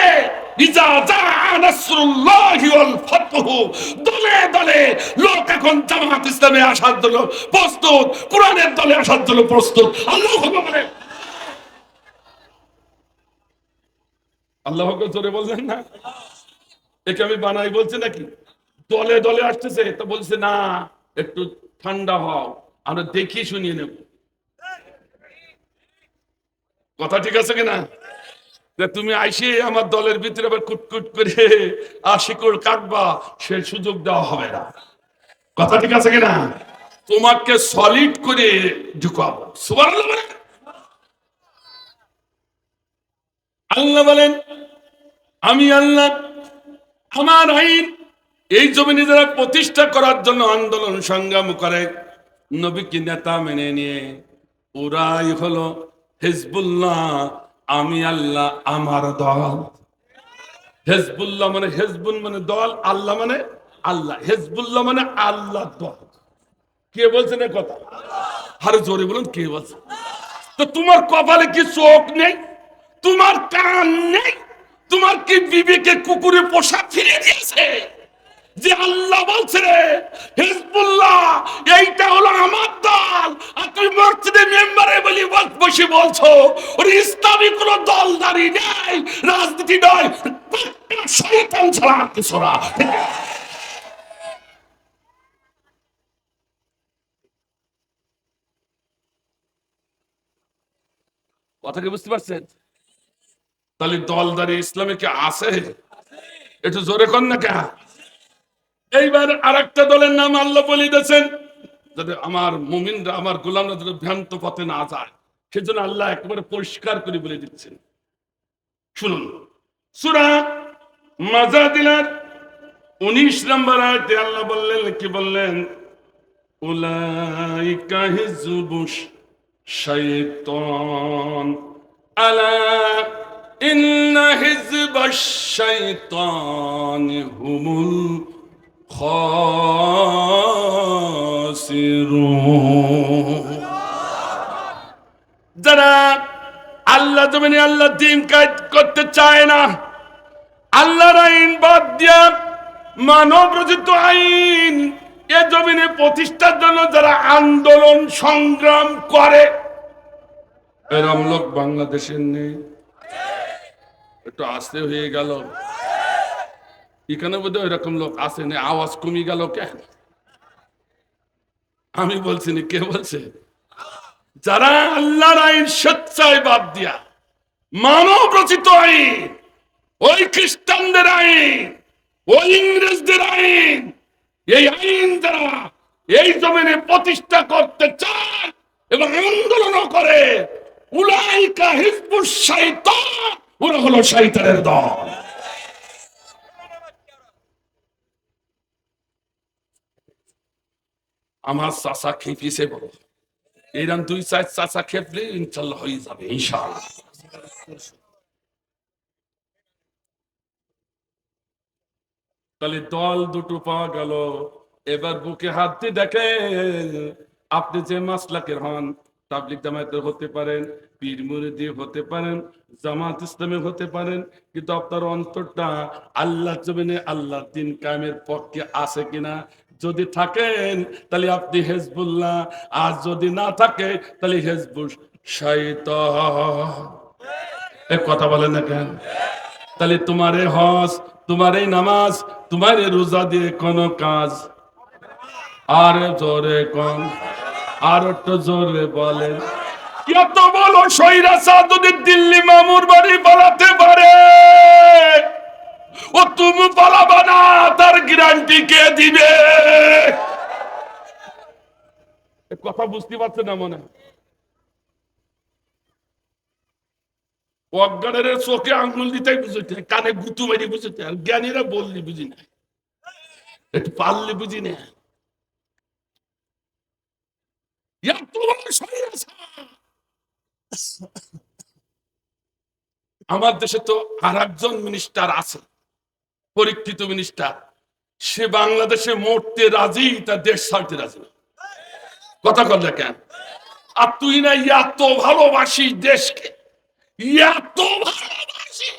ইজা জাআ নাসরুল্লাহি ওয়াল ফাতহু, দলে দলে লোক এখন জামাত ইসলামে আসার জন্য প্রস্তুত, কোরআনের দলে আসার জন্য প্রস্তুত। আল্লাহ বলে, আল্লাহ জোরে বললেন না? একে আমি বানাই বলছি নাকি? দলে দলে আসতেছে তো বলছে না একটু ঠান্ডা হও, আমরা দেখি শুনিয়ে নেব। কথা ঠিক আছে কিনা? তুমি আইসে আমার দলের ভিতরে আবার কুটকুট করে শিকড় কাটবা, সে সুযোগ দেওয়া হবে না। কথা ঠিক আছে কিনা? তোমাকে সলিড করে ঢুকাবো। সুবহানাল্লাহ বলেন। আল্লাহ বলেন আমি আল্লাহ আমার আইন এই জমিনে যারা প্রতিষ্ঠা করার জন্য আন্দোলন সংগ্রাম করে, নবীকে নেতা মেনে নিয়ে, ওরাই হলো হিজবুল্লাহ। আমি আল্লাহ আমার দল। হিজবুল্লাহ মানে হিজবুন মানে দল, আল্লাহ মানে আল্লাহ, হিজবুল্লাহ মানে আল্লাহ দল। কে বলছেন এই কথা? আরে জোরে বলুন, কে বলছে? তো তোমার কপালে কি চোখ নেই? তোমার কান নেই? তোমার কি বিবেকে কুকুরে পোশাক ফিরে দিয়েছে যে আল্লাহ বলছে হিজবুল্লাহ এইটা হলো আমার দল, আর তুমি মসজিদে মেম্বারে বলি বসে বলছো ওর ইসলামী কোন দলদারি নেই, রাজনীতি নয়, শয়তান ছাড়া আর কিছু না। কথা কি বুঝতে পারছেন? তাহলে দলদারি ইসলামে কি আছে? একটু জোরে কর না কে? এইবার আরেকটা দলের নাম আল্লাহ বলে দিয়েছেন, যাতে আমার মুমিনরা আমার গোলামরা যাতে ভ্রান্ত পথে না যায়, সেজন্য আল্লাহ একেবারে পরিষ্কার করে বলে দিচ্ছেন। শুনুন সূরা মাজাদিলার 19 নম্বর আয়াতে আল্লাহ বললেন, কি বললেন? উলাইকা হিজবুশ শাইতান আলা ইন্না হিজবাশ শাইতানি হুমুল খাসিরুন। যারা আল্লাহ জমিনে আল্লাহ দ্বীন কায়েম করতে চায় না, আল্লাহর আইন বাদ দিয়া মানব রচিত আইন এ জমিনে প্রতিষ্ঠার জন্য যারা আন্দোলন সংগ্রাম করে, এরম লোক বাংলাদেশের নেই। একটু আস্তে হয়ে গেল, এখানে বোধহয় এরকম লোক আসে না, আওয়াজ কমে গেল কেন? আমি বলছি না, কে বলছে? যারা আল্লাহর আইন স্বেচ্ছায় বাদ দিয়া মানব রচিত আইন, ওই খ্রিস্টানদের আইন, ওই ইংরেজদের আইন, এই আইন যারা এই জমিনে প্রতিষ্ঠা করতে চায় এবং আন্দোলন করে, উলাইকা হিজবুশ শাইতান, ওরা হলো শয়তানের দল। আমার চাচা খেপিছে বলো, এইরকম 2-4 চাচা খেপলে ইনশাল্লাহ হয়ে যাবে, ইনশাআল্লাহ। তাহলে দল দুটো পাওয়া গেল। এবার বুকে হাত দিয়ে দেখেন, আপনি যে মাসলাকের হন, তাবলিগ জামায়াতের হতে পারেন, পীর মুরিদি হতে পারেন, জামাত ইসলামে হতে পারেন, কিন্তু আপনার অন্তরটা আল্লাহ জমিনে আল্লাহ দ্বীন কায়েমের পক্ষে আছে কিনা? যদি থাকেন তাহলে আপনি হিজবুল্লাহ, আর যদি না থাকে তাহলে হিজবুশ শাইতান। এ কথা বলেন না কেন? তাহলে তোমারে হজ তোমার এই নামাজ, তোমার এই রোজা দিয়ে কোনো কাজ। আর জোরে কম, আর একটু জোরে বলেন। এত বলো সৈরাসা যদি দিল্লি মামুর বাড়ি পালাতে পারে, ও তুমি পালাবা না, তার গ্যারান্টি কে দিবে? কথা বুঝতে পারছে না মনে হয়? অজ্ঞানের চোখে আঙ্গুল দিতে বুঝতে, কানে গুতু মারি বুঝতে, আর জ্ঞানীরা বললি বুঝি না, একটু পারলে বুঝি না। আমার দেশে তো আর একজন মিনিস্টার আছে, পরীক্ষিত মিনিস্টার, সে বাংলাদেশে মরতে রাজি, তার দেশ ছাড়তে রাজি না। কথা বললে কেন? আর তুই না এত ভালোবাসিস দেশকে, এত ভালোবাসি,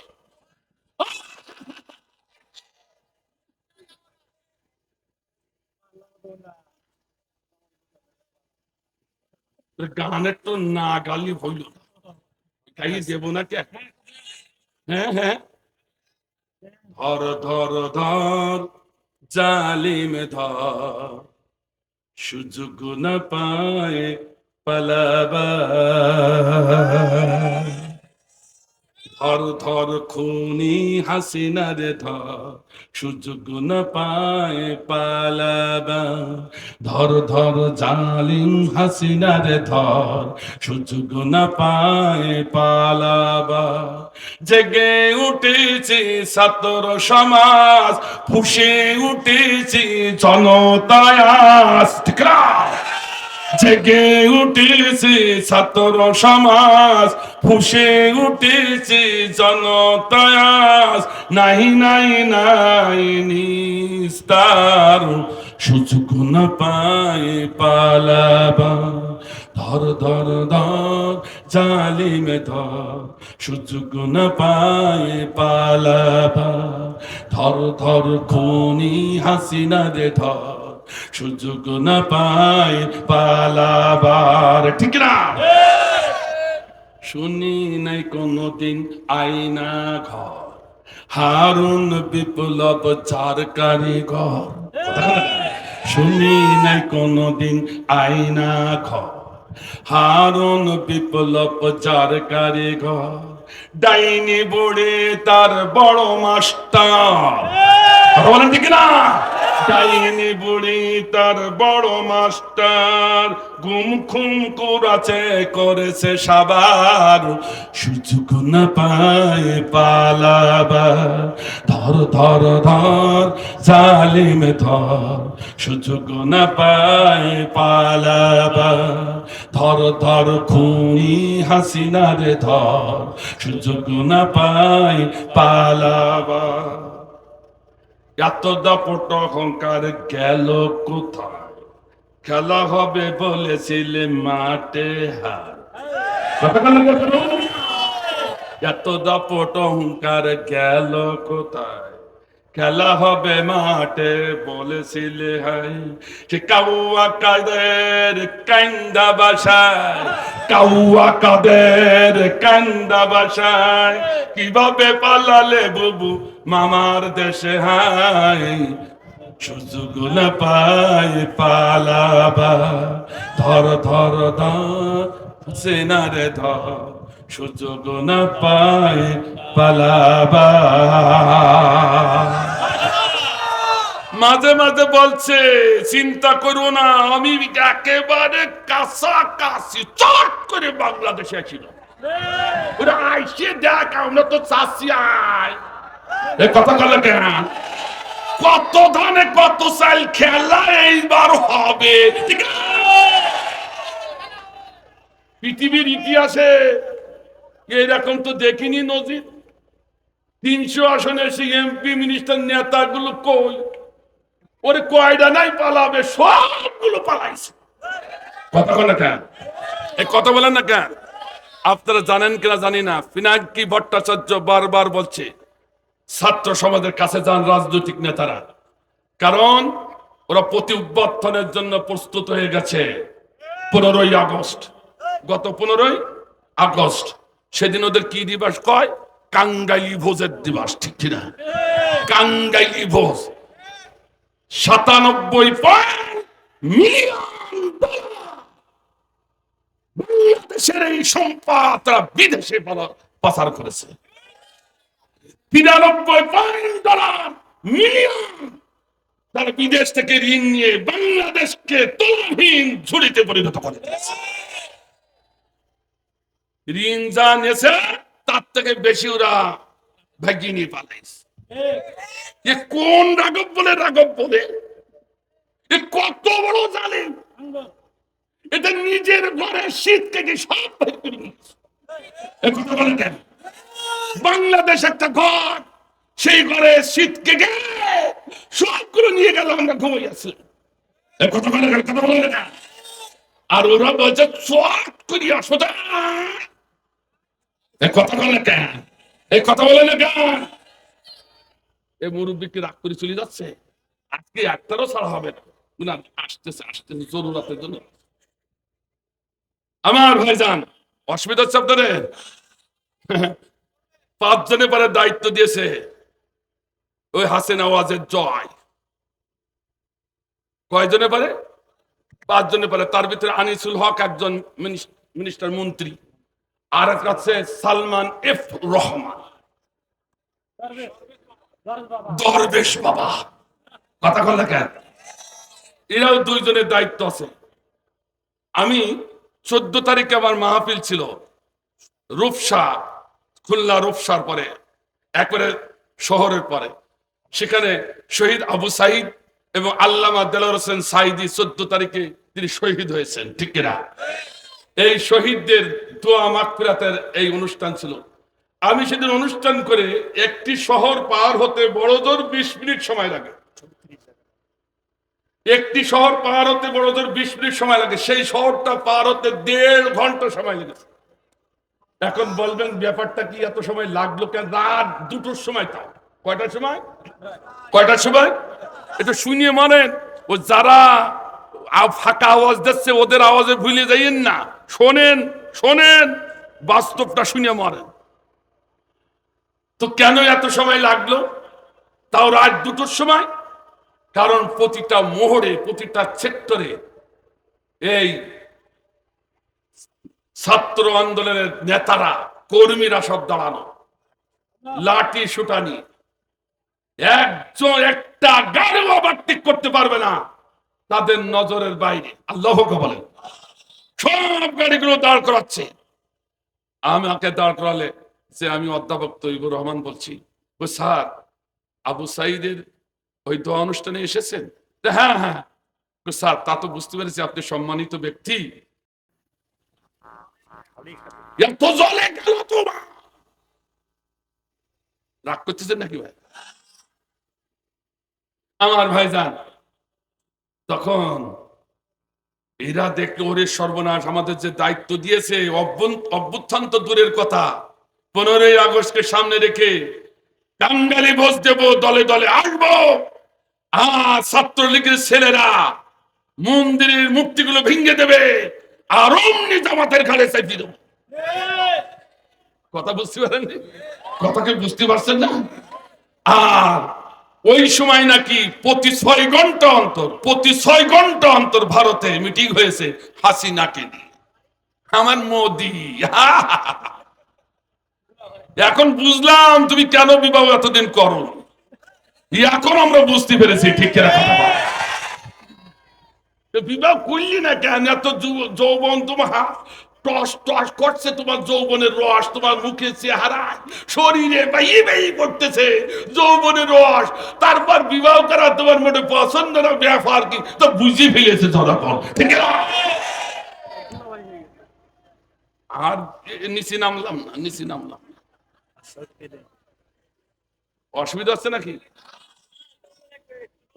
গানের তো না গালি হইল না, গাইয়ে দেবো না কে? হ্যাঁ হ্যাঁ, ধর ধর ধর জালিম ধর, সুযোগ না পায় পালাবা। ধর ধর খুনি হাসিনার ধর, সুযোগ না পায় পালাবা। ধর ধর জালিম হাসিনার ধর, সুযোগ না পায় পালাবা। জেগে উঠেছে ছাত্র সমাজ, ফুঁসে উঠেছে জনতায় আজ। ঠিক না? জেগে উঠেছে ছাত্র সমাজ, ফুঁসে উঠেছে জনতায় আজ। নাই নাই নাই নিস্তার, সুযোগ না পায় পালাবা। ধর ধর ধর জালিম ধর, সুযোগ না পায় পালাবা। ধর ধর খুনি হাসিনারে ধর, সুযোগ না পায় পালাবার। ঠিক না? শুনি নাই কোনদিন আইনা ঘর, হারুন বিপ্লব চার কারিগর। শুনি নাই কোনদিন আইনা ঘর, হারুন বিপ্লব চার কারিগর। ডাইনি বুড়ে তার বড় মাস্টার। কথা বলেন ঠিক না? ডাইনি বুড়ি তার বড় মাস্টার, গুম খুম করেছে করেছে সাবার। সুযোগ না পায় পালাবা। ধর ধর ধর জালিম ধর, সুযোগ না পায় পালাবা। ধর ধর খুনি হাসিনারে ধর, সুযোগ না পায় পালাবা। এত দাপট অহংকার গেল কোথায়? খেলা হবে বলেছিলে মাঠে হার। এত দাপট অহংকার গেল কোথায়? খেলা হবে মাঠে বলেছিলে হাই। সে কাউয়া কাদের কান্দা বাসায়, কাউয়া কাদের কান্দা বাসায়। কিভাবে পালালে বুবু মামার দেশে হাই? সুযোগ না পায় পালাবা। ধর ধর ধর সেনারে ধর, সুযোগ না পায় পালাবা। মাঝে মাঝে বলছে চিন্তা করো না, আমি একেবারে কাছাকাছি চট করে বাংলাদেশে ছিল। ওরা আইসে দেখ, আমরা তো চাষি আয়। এ কথা বলে কেন? কত ধানে কত চাল খেলা এইবার হবে। ঠিক আছে? পৃথিবীর ইতিহাসে এরকম তো দেখিনি নজির। 300 আসনে সেই এমপি মিনিস্টার নেতাগুলো কই? ওরে কয়টা নাই পালাবে, সবগুলো পালাইছে। কথা বলে কেন? এই কথা বলেন না কেন? আপনারা জানেন কিনা জানি না, পিনাকি ভট্টাচার্য বারবার বলছে ছাত্র সমাজের কাছে যান রাজনৈতিক নেতারা, কারণ ওরা প্রতি অভ্যর্থনের জন্য প্রস্তুত হয়ে গেছে। 15ই আগস্ট, গত 15ই আগস্ট সেদিন ওদের কি দিবস কয়? কাঙ্গাইলি ভোজের দিবস, ঠিক কিনা? কাঙ্গাইলি ভোজ 97 মিলিয়ন বাংলাদেশের এই সম্পদ তারা বিদেশে পাচার করেছে। 93 মিলিয়ন তারা বিদেশ থেকে ঋণ নিয়ে বাংলাদেশকে তলহীন ঝুড়িতে পরিণত করে দিয়েছে। ঋণ যা নিয়েছে তার থেকে বেশি ওরা ভাগিয়ে নিয়ে পালাইছে। এ কোন রাঘব বলে এ কত বড় জালেম! এটা নিজের ঘরে শীত থেকে সব বের করে নিয়েছে। এ কথা বলে কেন? বাংলাদেশ একটা ঘর, সেই ঘরে শীত থেকে সবগুলো নিয়ে গেল, আমরা ঘুমিয়ে আছি। এ কথা বলে না। আর ওরা বলছে চট করিয়া সোজা। এ কথা বলে কেন? এই কথা বলে না কেন? এই মুরব্বীকে রাগ করে চলে যাচ্ছে, আজকে একটারও ছাড়া হবে না, আসতেছে জরুরাতের জন্য। আমার ভাইজান, অসুবিধা হচ্ছে আপনাদের? 5 জনের পরে দায়িত্ব দিয়েছে ওই হাসিনা ওয়াজের জয়। কয়জনের পরে? 5 জনের পরে। তার ভিতরে আনিসুল হক একজন মিনিস্টার মন্ত্রী, আর এক আছে সালমান এফ রহমান, দরবেশ বাবা। কথা বলে কেন? এরাও 2 জনের দায়িত্ব আছে। আমি 14 তারিখে আমার মাহফিল ছিল রূপসা, খুলনা রূপসার পরে একবারে শহরের পরে। সেখানে শহীদ আবু সাইদ এবং আল্লামা দেলোয়ার হোসেন সাইদি 14 তারিখে তিনি শহীদ হয়েছেন, ঠিক কিনা? এই শহীদদের দোয়া মাগফিরাতের এই অনুষ্ঠান ছিল। আমি সেদিন অনুষ্ঠান করে একটি শহর পার হতে বড়জোর 20 মিনিট সময় লাগে। একটি শহর পার হতে বড়জোর 20 মিনিট সময় লাগে। সেই শহরটা পার হতে 1.5 ঘন্টা সময় লেগেছে। এখন বলবেন ব্যাপারটা কি এত সময় লাগলো কেন? রাত 2টোর সময়। তাও কয়টার সময়? এটা শুনিয়ে মানেন, ও যারা ফাঁকা আওয়াজ দিচ্ছে ওদের আওয়াজে ভুলে যাইয়েন না। শোনেন বাস্তবটা শুনিয়ে মারেন। তো কেন এত সময় লাগলো? তাও রাত 2টোর সময়? কারণ প্রতিটা মোহরে, প্রতিটা সেক্টরে এই ছাত্র আন্দোলনের নেতারা, কর্মীরা সব দাঁড়ানো, লাঠি সুটানি, একজন একটা গাড়িও ওভারটেক করতে পারবে না তাদের নজরের বাইরে। আল্লাহ বলেন, সব গাড়িগুলো দাঁড় করাচ্ছে। আমাকে দাঁড় করালে যে আমি অধ্যাপক তৈবুর রহমান বলছি, স্যার আবু সাইদের ওই দোয়া অনুষ্ঠানে এসেছেন? হ্যাঁ। স্যার তা তো বুঝতে পেরেছি আপনি সম্মানিত ব্যক্তি। এত জলে গেল তোমার, রাগ করতেছেন নাকি ভাই? আমার ভাইজান, তখন এরা দেখলো ওরে সর্বনাশ, আমাদের যে দায়িত্ব দিয়েছে অভ্যুত্থান তো দূরের কথা, 15ই আগস্টকে সামনে রেখে কাঙ্গালি ভোজ দেব, দলে দলে আসবো, আর ছাত্রলীগের ছেলেরা মন্দিরের মূর্তিগুলো ভেঙে দেবে, আর অমনি জামাতের ঘাড়ে চাপিয়ে দেবো। কথা বুঝতে পারেন? কথাকে বুঝতে পারছেন না? আর ওই সময় নাকি প্রতি 6 ঘন্টা অন্তর ভারতে মিটিং হয়েছে হাসিনাকে নিয়ে। আমার মোদি, এখন বুঝলাম তুমি কেন বিবাহ এতদিন করো। এখন আমরা বুঝতে পেরেছি, ঠিক কিনা? বিবাহ করলি না কেন? এত যৌবন তোমার টস টস করছে, তোমার যৌবনের রস তোমার মুখে চেহারা শরীরে বাই করতেছে যৌবনের রস। তারপর বিবাহ করা তোমার মনে পছন্দ না, ব্যাপার কি তো বুঝে ফেলেছে জনগণ, ঠিক না? আর নিচে নামলাম না। অসুবিধা হচ্ছে নাকি?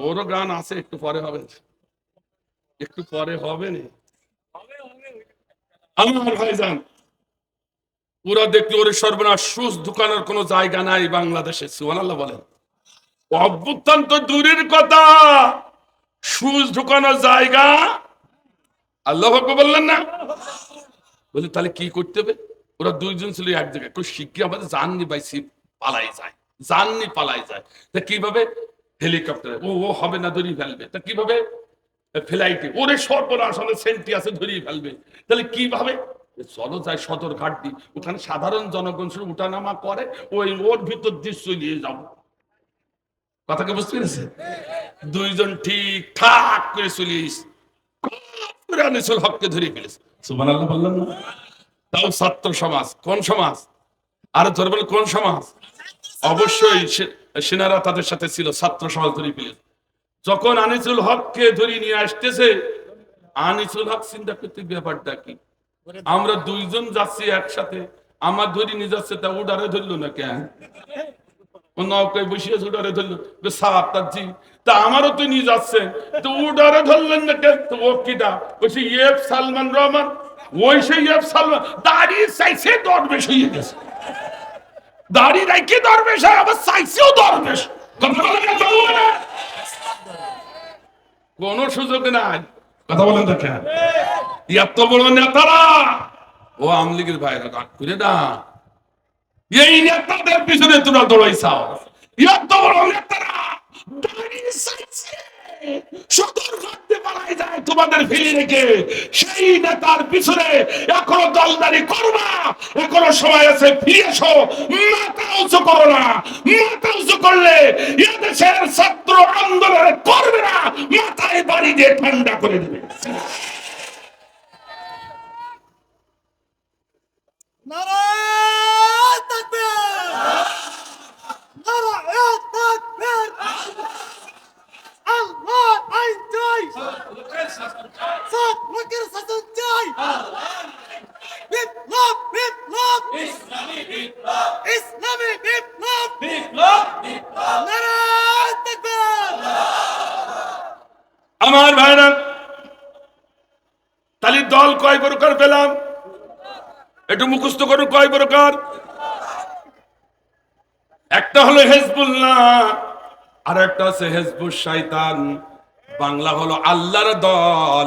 ওরও গান আছে, একটু পরে হবে না। আমার ভাইজান, ওরা দেখলে ওরে সর্বনাশ, সুস দোকানের কোনো জায়গা নাই বাংলাদেশে। সুবহানাল্লাহ বলেন। অভ্যুত্থান তো দূরের কথা, সুস ঢুকানোর জায়গা। আল্লাহ বললেন না? বলে তাহলে কি করতে হবে? ওরা দুইজন ছিল এক জায়গায়, কেউ শিখিয়ে আমাদের জাননি বাইসি পালাই যায়, জাননি পালাই যায়। তা কিভাবে? হেলিকপ্টারে। ও ও হবে না, ধরিয়ে ফেলবে। তা কিভাবে? ফ্লাইটে। ওরে সর্বনাশ, সেন্টি আছে, ধরিয়ে ফেলবে। তাহলে কিভাবে? চলো যায় সদর ঘাট দিয়ে, ওখানে সাধারণ জনগণ শুধু উঠানামা করে, ওই ওর ভিতর দিয়ে চলিয়ে যাবো। কথাকে বুঝতে পেরেছে? দুইজন ঠিক ঠাক করে চলিয়ে আনিসুল হককে ধরিয়ে ফেলেছে। সুবহানাল্লাহ বললাম না? তাও ছাত্র সমাজ। কোন সমাজ? আরে ধরে বলে কোন সমাজ? অবশ্যই সেনারা তাদের সাথে ছিল, ছাত্র সমাজ ধরিয়ে ফেলেছে। যখন আনিসুল হককে ধরিয়ে নিয়ে আসতেছে, আনিসুল হক চিন্তা করতে, ব্যাপারটা কি? আমরা দুইজন যাচ্ছি একসাথে, আমার ধরি নিয়ে যাচ্ছে, তা উডারে ধরলো না কেন? নৌকায় বসিয়ে উডারে ধরলো, জি তা আমারও তো নিয়ে যাচ্ছে, তো উডারে ধরলেন না কেন? তো ও কিটা? বলছি ইয়েব সালমান রহমান। ওই সেই ইয়েব সালমান দাঁড়িয়ে চাইছে দরবেশ হয়ে গেছে, দাড়ি রাখি দরবেশ হয়, আবার চাইছেও দরবেশ। কথা বলে না, কোন সুযোগ নাই। কথা বলেন দেখেন, এত বড় নেতারা, ও আওয়ামী লীগের ভাইরা রাগ করে না, এই নেতাদের পিছনে তোমরা দৌড়াইছাও। এত বড় নেতারা দাঁড়িয়ে চাইছে সদর ঘাটতে পালাই যায় তোমাদের ফেলে রেখে, সেই নেতার পিছনে এখনো দলদারি করবা, এখনো সময় আছে, ফিরে এসো। মাথা উঁচু করো না, মাথা উঁচু করলে এদেশের ছাত্র আন্দোলন করবে না, মাথায় বাড়ি দিয়ে ঠান্ডা করে দেবে। নারায়ণ তাকবীর, নারায়ণ তাকবীর, আল্লাহ আইন চাই, সাত লোকের শাসন চাই, বিপ্লব বিপ্লব, ইসলামী বিপ্লব, ইসলামী বিপ্লব, বিপ্লব বিপ্লব, নারায়ণ তাকবীর। আমার ভাইরা, তাহলে দল কয় প্রকার পেলাম? একটু মুখস্থ করুন, কয় প্রকার? একটা হলো হেজবুল্লাহ, আর একটা আছে হেজবুল শয়তান। বাংলা হলো আল্লাহর দল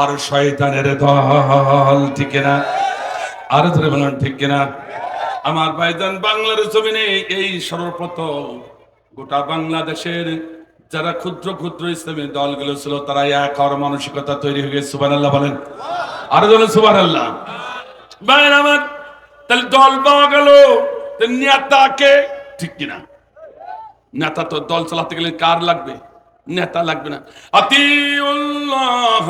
আর শয়তানের দল, ঠিক না? আর ধরে বলেন ঠিক কিনা? আমার ভাইজান, বাংলার জমিনে এই সর্বপ্রথম গোটা বাংলাদেশের যারা ক্ষুদ্র ক্ষুদ্র ইসলামী দলগুলো ছিল, তারা এক হওয়ার মানসিকতা তৈরি হয়ে গেছে। সুবহানাল্লাহ বলেন, আরো বলেন সুবহানাল্লাহ। ভাইয়ের আমার, তাহলে দল পাওয়া গেল, নেতাকে, ঠিক কিনা? নেতা তো দল চালাতে গেলে কার লাগবে? নেতা লাগবে না? আতিউল্লাহ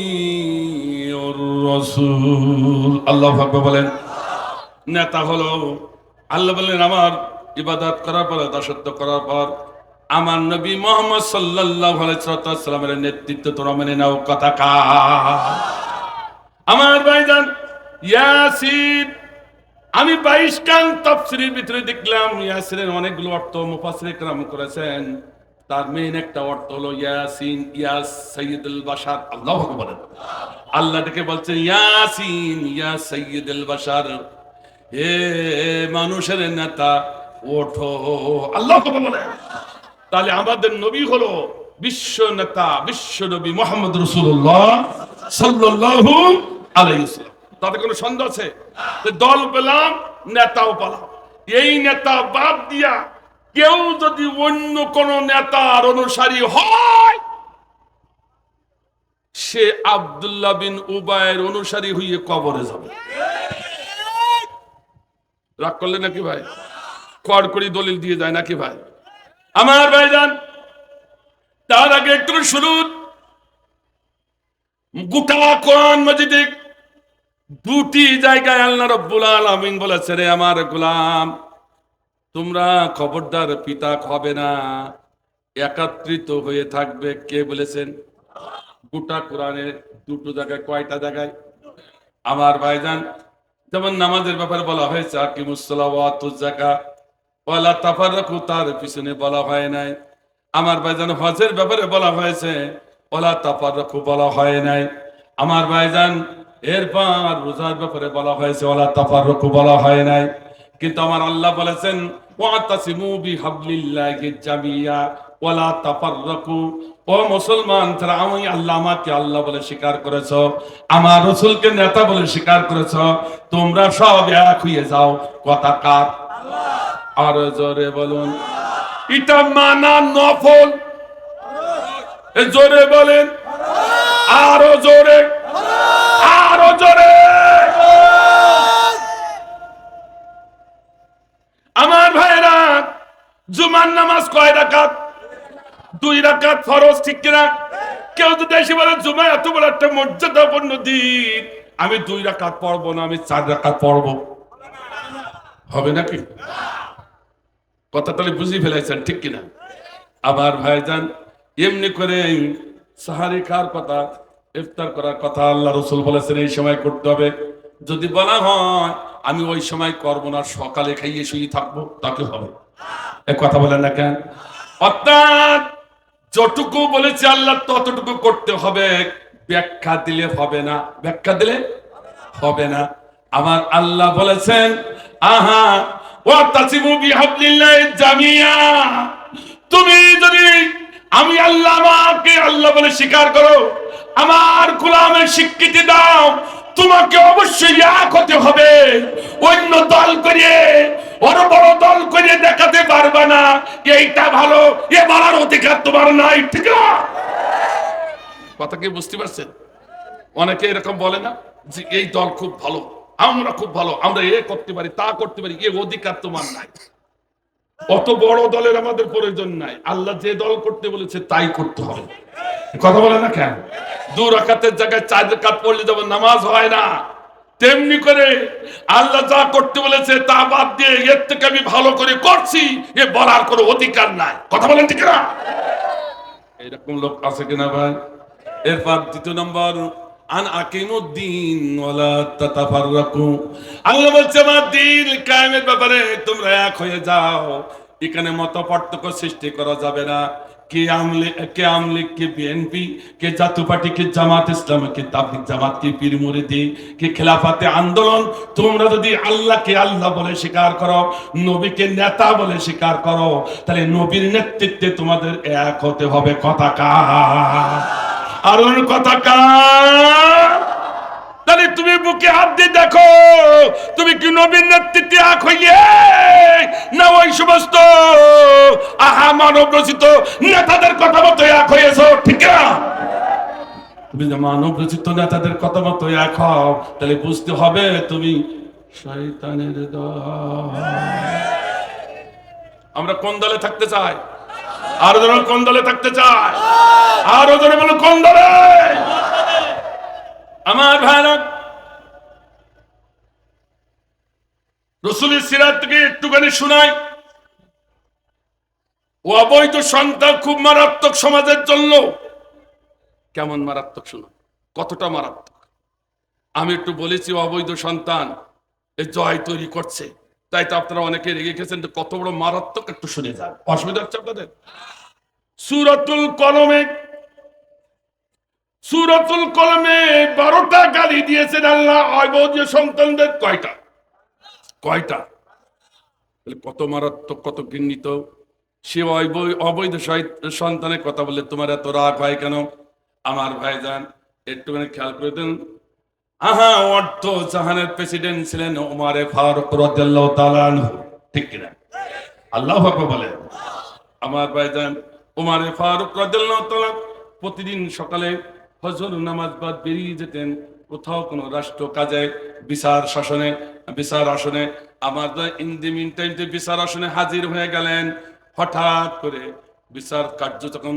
আতিউর রাসূল, আল্লাহু আকবার বলেন। নেতা হলো, আল্লাহ বলেন আমার ইবাদত করার পর, দাসত্ব করার পর আমার নবী মুহাম্মদ সাল্লাল্লাহু আলাইহি ওয়াসাল্লামের নেতৃত্ব তোমরা মেনে নাও। কথা কার? আমার ভাইজান, ইয়াসিন, আমি 22 গান তাফসীরের ভিতরে দেখলাম, ইয়াসিনের অনেকগুলো অর্থ মুফাসসিরে কেরাম করেছেন। তার মেইন একটা অর্থ হলো ইয়াসিন, ইয়াস সাইয়্যিদুল বাশার। আল্লাহু আকবার বলেন। আল্লাহ ডেকে বলছেন ইয়াসিন, ইয়া সাইয়্যিদুল বাশার, হে মানুষের নেতা, ওঠো। আল্লাহু আকবার বলেন। তাহলে আমাদের নবী হলো বিশ্ব নেতা, বিশ্ব নবী মুহাম্মদ রাসূলুল্লাহ সাল্লাল্লাহু আলাইহি ওয়াসাল্লাম। তাতে কোনো সন্দেহ আছে? দল পেলাম, নেতাও পেলাম। এই নেতা বাদ দিয়া কেউ যদি অন্য কোন নেতার অনুসারী হয়, সে আব্দুল্লাহ বিন উবায়ের অনুসারী হয়ে কবরে যাবে। রাগ করলে নাকি ভাই? কড়কড়ি দলিল দিয়ে যায় নাকি ভাই? আমার ভাইজান, তার আগে একটু শুনুন, গোটা কোরআন মাজিদে দুটি জায়গায় আল্লাহ রাব্বুল আলামিন বলেছে, রে আমার গোলাম, তোমরা খবরদার পৃথক হবে না, একত্রিত হয়ে থাকবে। কে বলেছেন? গোটা কোরআনে দুটো জায়গায়। কয়টা জায়গায়? আমার ভাইজান, যেমন নামাজের ব্যাপারে বলা হয়েছে আকিমুস সালাত ওয়া আতুজ যাকাত ওয়ালা তাফাররাকু, তার পিছনে বলা হয় নাই। আমার ভাইজান, হজের ব্যাপারে বলা হয়েছে, ওয়ালা তাফাররাকু বলা হয় নাই। আমার ভাইজান, এরপর রোজার ব্যাপারে বলা হয়েছে, ওয়ালা তাফাররাকু বলা হয় নাই। কিন্তু আমার আল্লাহ বলেছেন ওয়াতাসিমু বিহাবলিল্লাহি জামিয়া ওয়ালা তাফাররাকু। ও মুসলমান, তারা আমি আল্লাহ, আমাকে আল্লাহ বলে স্বীকার করেছো, আমার রাসূলকে নেতা বলে স্বীকার করেছো, তোমরা সব এক হয়ে যাও। কথা কার? আর জোরে বলুন। এটা মানা নফল। জোরে বলেন, আরো জোরে, আরো জোরে। আমার ভাইরা, জুমার নামাজ কয় রাকাত? 2 রাকাত ফরজ, ঠিক কিনা? কেউ যদি এসে বলে জুমা এত বড় একটা মর্যাদাপূর্ণ দিন, আমি 2 রাকাত পড়বো না, আমি 4 রাকাত পড়বো, হবে নাকি? কথা তাহলে বুঝি ফেলাইছেন, ঠিক কিনা? আবার ভাইজান, এমনি করে সাহারি খাওয়ার কথা, ইফতার করার কথা আল্লাহ রাসূল বলেছেন এই সময় করতে হবে। যদি বলা হয় আমি ওই সময় করবো না, সকালে খাইয়ে শুয়ে থাকবো, তাকে হবে? এ কথা বলেন না কেন? অর্থাৎ যতটুকু বলেছে আল্লাহ ততটুকু করতে হবে, ব্যাখ্যা দিলে হবে না, ব্যাখ্যা দিলে হবে না। আমার আল্লাহ বলেছেন, আহা ওয়াতাসিমু বিহাবলিল্লাহি জামিয়া। তুমি যদি আমি আল্লাহ, আমাকে আল্লাহ বলে স্বীকার করো, আমার গোলামের স্বীকৃতি দাও, তোমাকে অবশ্যই এক হতে হবে। অন্য দল করে, বড় বড় দল করে দেখাতে পারবে না এইটা ভালো, এ বলার অধিকার তোমার নাই, ঠিক না? কথা কি বুঝতে পারছেন? অনেকে এরকম বলে না যে এই দল খুব ভালো, আমরা খুব ভালো, আমরা এ করতে পারি, তা করতে পারি, এ অধিকার তোমার নাই। অত বড় দলের আমাদের প্রয়োজন নাই, আল্লাহ যে দল করতে বলেছে তাই করতে হবে। কথা বলে না কেন? 2 রাকাতের জায়গায় 4 রাকাত পড়লে যেমন নামাজ হয় না, তেমনি করে আল্লাহ যা করতে বলেছে তা বাদ দিয়ে এর থেকে আমি ভালো করে করছি, এ বলার কোনো অধিকার নাই। কথা বলেন ঠিক না? এরকম লোক আছে কিনা ভাই? এরপর 2 নম্বর, আন আকিমুদ্দিন ওয়ালা তাতাফাররাকু। আল্লাহ বলছে আমার দ্বীন কায়েমের ব্যাপারে তোমরা এক হয়ে যাও, এখানে মত পার্থক্য সৃষ্টি করা যাবে না। কে আমলিগ, কে বিএনপি, কে জাতীয় পার্টি, কে জামাত ইসলাম, কে তাবলিগ জামাত, কে পীর মুরিদি, কে খেলাফতে আন্দোলন। তোমরা যদি আল্লাহকে আল্লাহ বলে স্বীকার করো, নবীকে নেতা বলে স্বীকার করো, তাহলে নবীর নেতৃত্বে তোমাদের এক হতে হবে। কথা কার? আর কথা কার? তাহলে তুমি বুকে হাত দিয়ে দেখো, তুমি কি নবীর নেতৃত্বে এক হইয়ে, না ওই সমস্ত আহা মানব রচিত নেতাদের কথা মতো এক হয়েছো, ঠিক না? তুমি যে মানব রচিত নেতাদের কথা মতো এক হও, তাহলে বুঝতে হবে তুমি শয়তানের দল। আমরা কোন দলে থাকতে চাই? আরো জন কোন দলে থাকতে চাই? আরো জন বলো কোন দলে? আমার ভাইরা, রাসূলের সিরাত থেকে একটুখানি শোনাই। ও অবৈধ সন্তান খুব মারাত্মক সমাজের জন্য। কেমন মারাত্মক? শোনো কতটা মারাত্মক। আমি একটু বলেছি অবৈধ সন্তান এই জয় তৈরি করছে, তাই তো আপনারা অনেকে রেগে গেছেন, কত বড় মারাত্মক একটু শুনে যান, অসুবিধা হচ্ছে আপনাদের? সূরাতুল কলমে, সূরাতুল কলমে 12টা গালি দিয়েছেন আল্লাহ অবৈধ সন্তানদের। কয়টা? কয়টা? কত মারাত্মক, কত ঘৃণিত। সে অবৈধ সন্তানের কথা বলে তোমার এত রাগ হয় কেন? আমার ভাইজান একটুখানি খেয়াল করে দেন। আহা, অর্থ জাহানের প্রেসিডেন্ট ছিলেন ওমরে ফারুক রাদিয়াল্লাহু তাআলা আনহু, ঠিক কিনা? আল্লাহু আকবার বলেন। আমার ভাইজান ওমরে ফারুক রাদিয়াল্লাহু তাআলা প্রতিদিন সকালে ফজর নামাজ বাদ বেরিয়ে যেতেন কোথাও কোনো রাষ্ট্র কাজে, বিচার আসনে। আমার ইন দি মিন টাইম বিচার আসনে হাজির হয়ে গেলেন। হঠাৎ করে বিচার কার্য যখন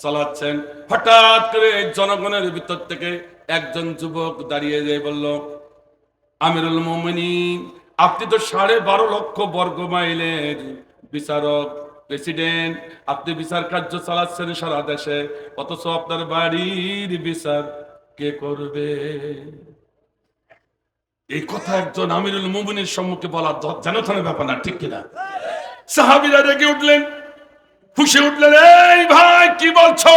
চালাচ্ছেন, হঠাৎ করে জনগণের ভিতর থেকে একজন যুবক দাঁড়িয়ে যেয়ে বলল, আমিরুল মুমিনিন, আপনি তো 12.5 লক্ষ বর্গ মাইলের বিচারক, প্রেসিডেন্ট, আপনি বিচার কার্য চালাচ্ছেন সারা দেশে, অথচ আপনার বাড়ির বিচার কে করবে? এই কথা একজন আমিরুল মুমিনের সম্মুখে বলা জানার ব্যাপার না, ঠিক কিনা? সাহাবীরা রেগে উঠলেন, ফুঁসে উঠলেন, এই ভাই কি বলছো?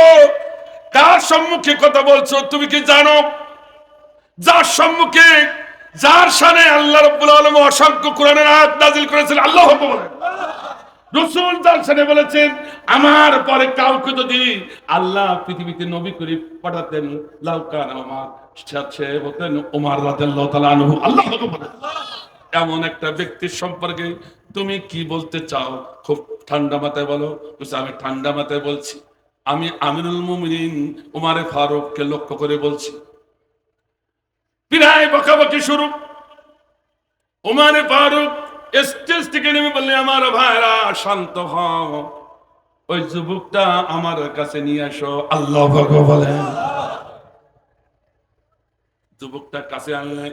কার সম্মুখে কথা বলছো? তুমি কি জানো যার সম্মুখে, যার শানে আল্লাহ রাব্বুল আলামিন অসংখ্য কোরআনের আয়াত নাযিল করেছেন? আল্লাহু আকবার। রাসূল দার্শনে বলেছেন, আমার পরে কাউকে যদি আল্লাহ পৃথিবীতে নবী করে পাঠাতেন, লাউকান আমার সাথে হতেন ওমর রাদিয়াল্লাহু তাআলা আনহু। আল্লাহু আকবার। এমন একটা ব্যক্তির সম্পর্কে তুমি কি বলতে চাও? খুব ঠান্ডা মাথায় বলো। বলছে, আমি ঠান্ডা মাথায় বলছি, আমি আমিরুল মুমিনিন ওমরে ফারুককে লক্ষ্য করে বলছি। প্রায় বকাবকি শুরু। ওমরে ফারুক স্টেজ থেকে নেমে বললে, আমার ভাইরা শান্ত হও, ওই যুবকটা আমার কাছে নিয়ে আসো। আল্লাহু আকবার বলেন। যুবকটা কাছে আনলে,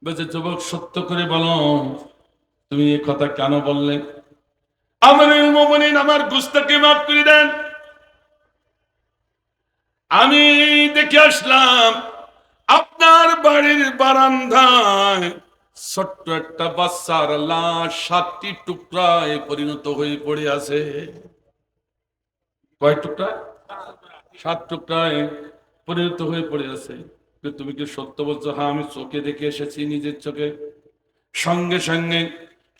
বলছে, যুবক সত্য করে বলো, তুমি এই কথা কেন বললে? আমিরুল মুমিনিন আমার গুস্তাকে মাফ করে দেন। আমি দেখে আসলাম আপনার বাড়ির বারান্দায় ছোট্ট একটা বাচ্চার লাশ 7টি টুকরায় পরিণত হয়ে পড়ে আছে। কয় টুকরা? 7 টুকরায় পরিণত হয়ে পড়ে আছে। তুমি কি সত্য বলছো? হ্যাঁ, আমি চোখে দেখে এসেছি, নিজের চোখে। সঙ্গে সঙ্গে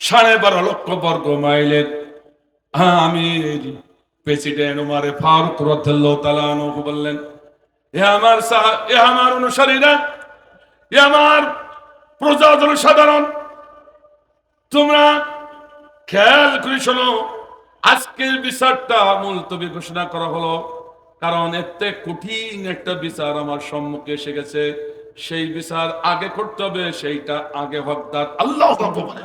12.5 লক্ষ বর্গ মাইলের আমি প্রেসিডেন্ট ওমরে ফারুক রাদিয়াল্লাহু তাআলা আনহু বললেন, এ আমার অনুসারীরা, এ আমার প্রজা জনসাধারণ, তোমরা খেয়াল করে শোনো, আজকের বিচারটা মুলতবি ঘোষণা করা হলো, কারণ এতে কঠিন একটা বিচার আমার সম্মুখে এসে গেছে। সেই বিচার আগে করতে হবে, সেইটা আগে হকদার। আল্লাহু আকবার।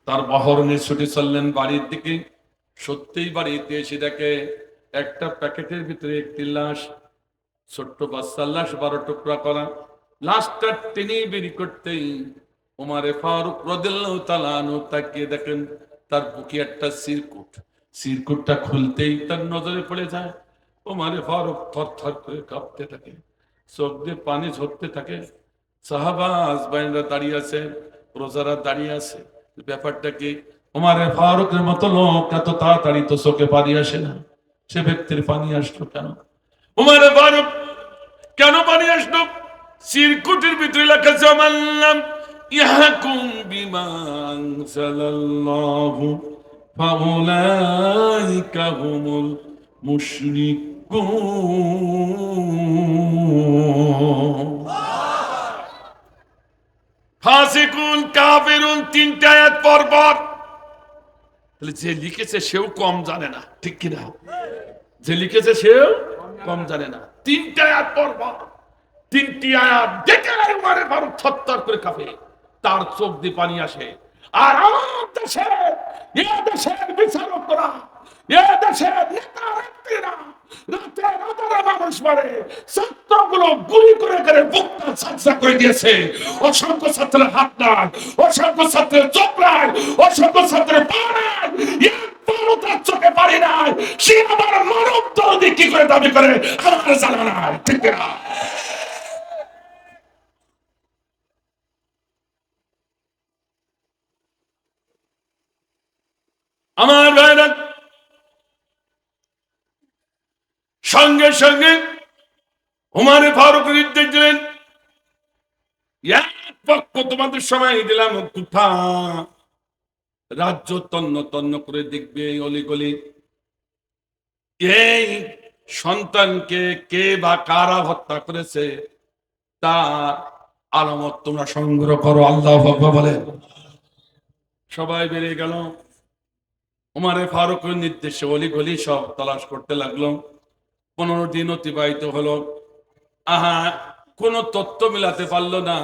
তার বহরণে ছুটে চললেন বাড়ির দিকে। সত্যিই বাড়িতে এসে দেখে একটা প্যাকেটের ভিতরে একটি লাশ, ছোট্ট বাচ্চার লাশ, 12 টুকরা করা। লাশটা টেনে বেরি করতেই ওমরে ফারুক রাদিয়াল্লাহু তাআলা আনহু তাকিয়ে দেখেন তার বুকে একটা সিরকুটটা খুলতেই তার নজরে পড়ে যায়। ওমরে ফারুক থরথর করে কাঁপতে থাকে, চোখ দিয়ে পানি ঝরতে থাকে। সাহাবা আজমাইনরা দাঁড়িয়ে আছে, প্রজারা দাঁড়িয়ে আছে। ব্যাপারটা কি? ওমরে ফারুকের মতো লোক এত তাড়াতাড়ি তো চোখে পানি আসে না, সে ব্যক্তির পানি আসলো কেন? ওমরে ফারুক কেন পানি আসলো? সিরকুটের ভিতরে লেখা আছে, মাল্লাম ইয়াহকুম বিমা আনজালাল্লাহু ফাউলাইকা হুমুল মুশরিকুন। ফাসিকুন, কাফিরুন, 3টা আয়াত পরপর। তাহলে যে লিখেছে সেও কম জানে না, ঠিক কিনা? যে লিখেছে সেও কম জানে না। 3টা আয়াত পরপর, 3টি আয়াত দেখে ওমরে ফারুক থরথর করে কাঁপে, তার চোখ দিয়ে পানি আসে। আর আমার দেশের, এ দেশের বিচারকরা, এ দেশের নেতা-নেত্রীরা রাতে রাতারা মানুষ মারে, ছাত্রগুলো গুলি করে করে বুকটা ঝাঁঝা করে দিয়েছে। অসংখ্য ছাত্রের হাত নাই, অসংখ্য ছাত্রের চোখ নাই, অসংখ্য ছাত্রের পা নাই, একবারও তার চোখে পারি নাই। সে আমার মানব দরদি কি করে দাবি করে আমার জানা নাই, ঠিক না? আমার ভাইরা সঙ্গে সঙ্গে ওমরে ফারুক নির্দেশ দিলেন, এক পক্ষ তোমাদের সময় দিলাম, কোথা রাজ্য তন্ন তন্ন করে দেখবে অলিগলি, এই সন্তানকে কে বা কারা হত্যা করেছে তার আলামত তোমরা সংগ্রহ করো। আল্লাহু আকবার বলেন। সবাই বেরিয়ে গেল। ওমরে ফারুকের নির্দেশে অলিগলি সব তলাশ করতে লাগলো। 15 দিন অতিবাহিত হলো। আহা, কোন তথ্য মিলাতে পারলো না।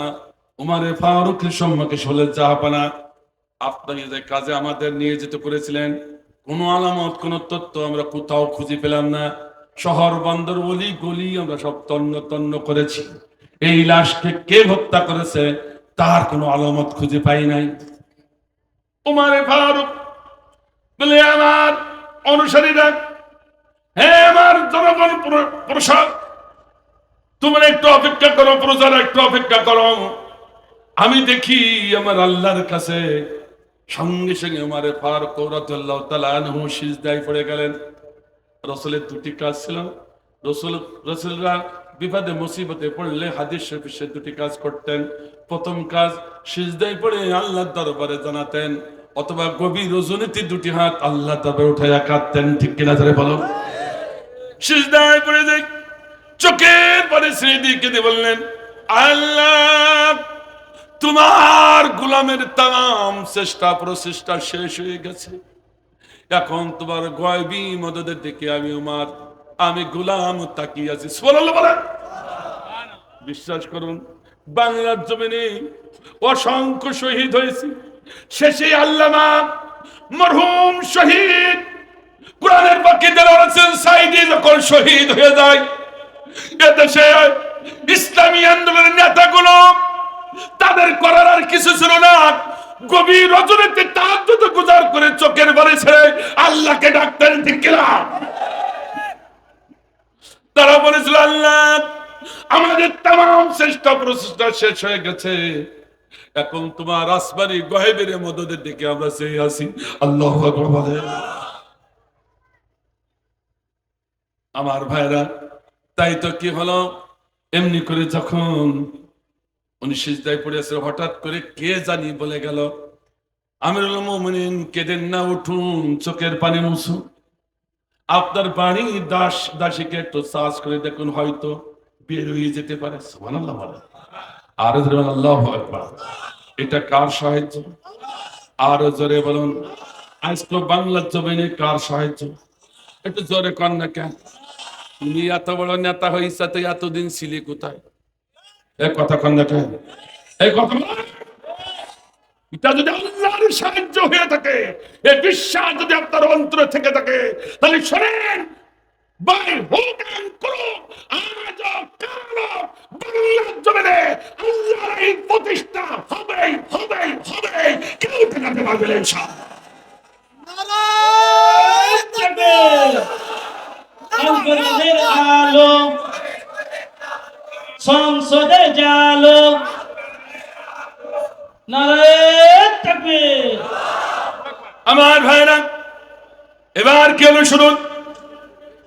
ওমরে ফারুকের সম্মুখে হলে জাহাপানা, আপনাকে যে কাজে আমাদের নিয়ে যেতে করেছিলেন, কোন আলামত, কোন তথ্য আমরা কোথাও খুঁজে পেলাম না। শহর বন্দর অলি গলি আমরা সব তন্ন তন্ন করেছি, এই লাশকে কে হত্যা করেছে তার কোনো আলামত খুঁজে পাই নাই। ওমরে ফারুক বলে, আমার অনুসারীরা, হ্যাঁ আমার জনগণ প্রসাদ, তোমরা একটু অপেক্ষা করো, প্রজারা একটু অপেক্ষা করো, আমি দেখি আমার আল্লাহর কাছে। সঙ্গে সঙ্গে ওমরে ফারুক রাদিয়াল্লাহু তাআলা আনহু সিজদায় পড়ে গেলেন। রাসূলের 2টি কাজ ছিল। রাসূলরা বিপদে মুসিবতে পড়লে হাদিস শরীফে সে দুটি কাজ করতেন। প্রথম কাজ, সিজদায় পড়ে আল্লাহর দরবারে জানাতেন, অথবা গভীর রজনীতে দুটি হাত আল্লাহর দরবারে উঠাইয়া কাঁদতেন। ঠিক কিনা ধরে বলো? সিজদায় পড়ে দেখ চোখের পানি ছেড়ে দিয়ে কেঁদে বললেন, আল্লাহ, তোমার গোলামের তাম চেষ্টা প্রচেষ্টা শেষ হয়ে গেছে, এখন তোমার গয়বী মদদের দিকে আমি গোলাম তাকিয়ে আছি। সুবহানাল্লাহ বলেন। বিশ্বাস করুন, বাংলার জমিনে অসংখ্য শহীদ হয়েছে, শেষে আল্লামা মরহুম শহীদ কোরআনের বাকি দেলাওয়ার সাইদি যখন শহীদ হয়ে যায়, এদেশে ইসলামী আন্দোলনের নেতাগুলো তাদের করার আর কিছু ছিল না, গভীর রজনীতে তাহাজ্জুদ গুজার করে চোখের বালি ছেড়ে আল্লাহকে ডাকতেন। ঠিক কিনা? তারা বলেছিল, আল্লাহ, আমাদের তাম চেষ্টা প্রচেষ্টা শেষ হয়ে গেছে, এখন তোমার আসমানি গয়বের মদদের দিকে আমরা চেয়ে আছি। আল্লাহু আকবার বলেন। আমার ভাইরা, তাই তো কি হলো, এমনি করে যখন উনি সিজদায় পড়েছে, হঠাৎ করে কে জানি বলে গেল, আমিরুল মুমিনিন কেঁদেন না, উঠুন, চোখের পানি মুছুন, আপনার বাড়ি দাসীকে একটু সার্চ করে দেখুন, হয়তো বের হয়ে যেতে পারে। সুবহানাল্লাহ বলেন। আর জোরে বলেন আল্লাহু আকবার। এটা কার সাহায্য? আর জোরে বলুন, আজকে বাংলার জমিনে কার সাহায্য? একটু জোরে কর না কেন? তুমি এত বড় নেতা হয়েছে, তো এতদিন ছিলি কোথায়? এই কথা কন না কেন? এই কথা এটা যদি আল্লাহর সাহায্য হয়ে থাকে, এই বিশ্বাস যদি আপনার অন্তরে থেকে থাকে, তাহলে শোনেন, ভাই হোক করো, আজ কালো বাংলার জমিনে আল্লাহর এই প্রতিষ্ঠা হবেই হবেই হবেই, কেউ ঠেকাতে পারবে না ইনশাআল্লাহ। নারায়ে তাকবীর। আন্তরিকের আলো, সংসদে জালো, নারায়ে তাকবীর। আমার ভাইরা, এবার কি হলো শুনুন।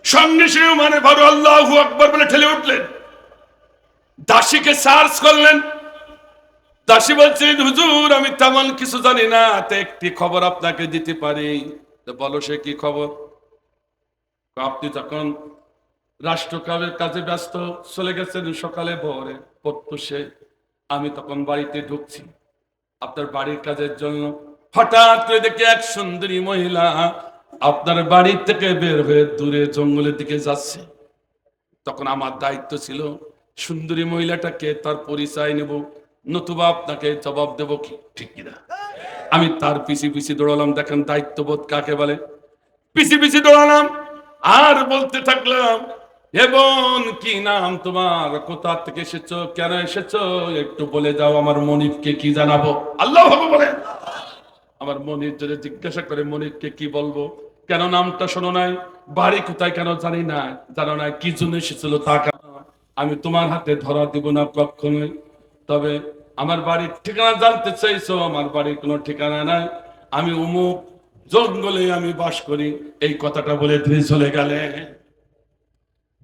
সঙ্গে সে মানে বড় আল্লাহু আকবার বলে ঠেলে উঠলেন, দাসীকে সার্চ করলেন। দাসী বলছেন, হুজুর, আমি তেমন কিছু জানি না, তো একটি খবর আপনাকে দিতে পারি। বলো, সে কি খবর? আপনি তখন রাষ্ট্রকালের কাজে ব্যস্ত চলে গেছেন সকালে ভোরে প্রত্যুষে, আমি তখন বাড়িতে ঢুকছি আপনার বাড়ির কাজের জন্য। হঠাৎ করে দেখি এক সুন্দরী মহিলা আপনার বাড়ি থেকে বের হয়ে দূরে জঙ্গলের দিকে যাচ্ছে। তখন আমার দায়িত্ব ছিল সুন্দরী মহিলাটাকে তার পরিচয় নেব, নতুবা আপনাকে জবাব দেব। কি ঠিক কিনা? আমি তার পিছি পিছি দৌড়ালাম। দেখেন দায়িত্ববোধ কাকে বলে। পিছি পিছি দৌড়ালাম আর বলতে থাকলাম, এবং কি নাম তোমার, কোথা থেকে এসেছো, কেন এসেছো, একটু বলে দাও, আমার মনিরকে কি জানাবো। আল্লাহ বলেন। আমার মনির যদি জিজ্ঞাসা করে, মনিরকে কি বলবো, কেন নামটা শোনো নাই, বাড়ি কোথায় কেন জানি না, জানো না, কি জন্য এসেছিল তা কেন, আমি তোমার হাতে ধরা দিব না কখনোই। তবে আমার বাড়ির ঠিকানা জানতে চাইছো, আমার বাড়ির কোনো ঠিকানা নাই, আমি অমুক জঙ্গলে আমি বাস করি। এই কথাটা বলে তিনি চলে গেলেন।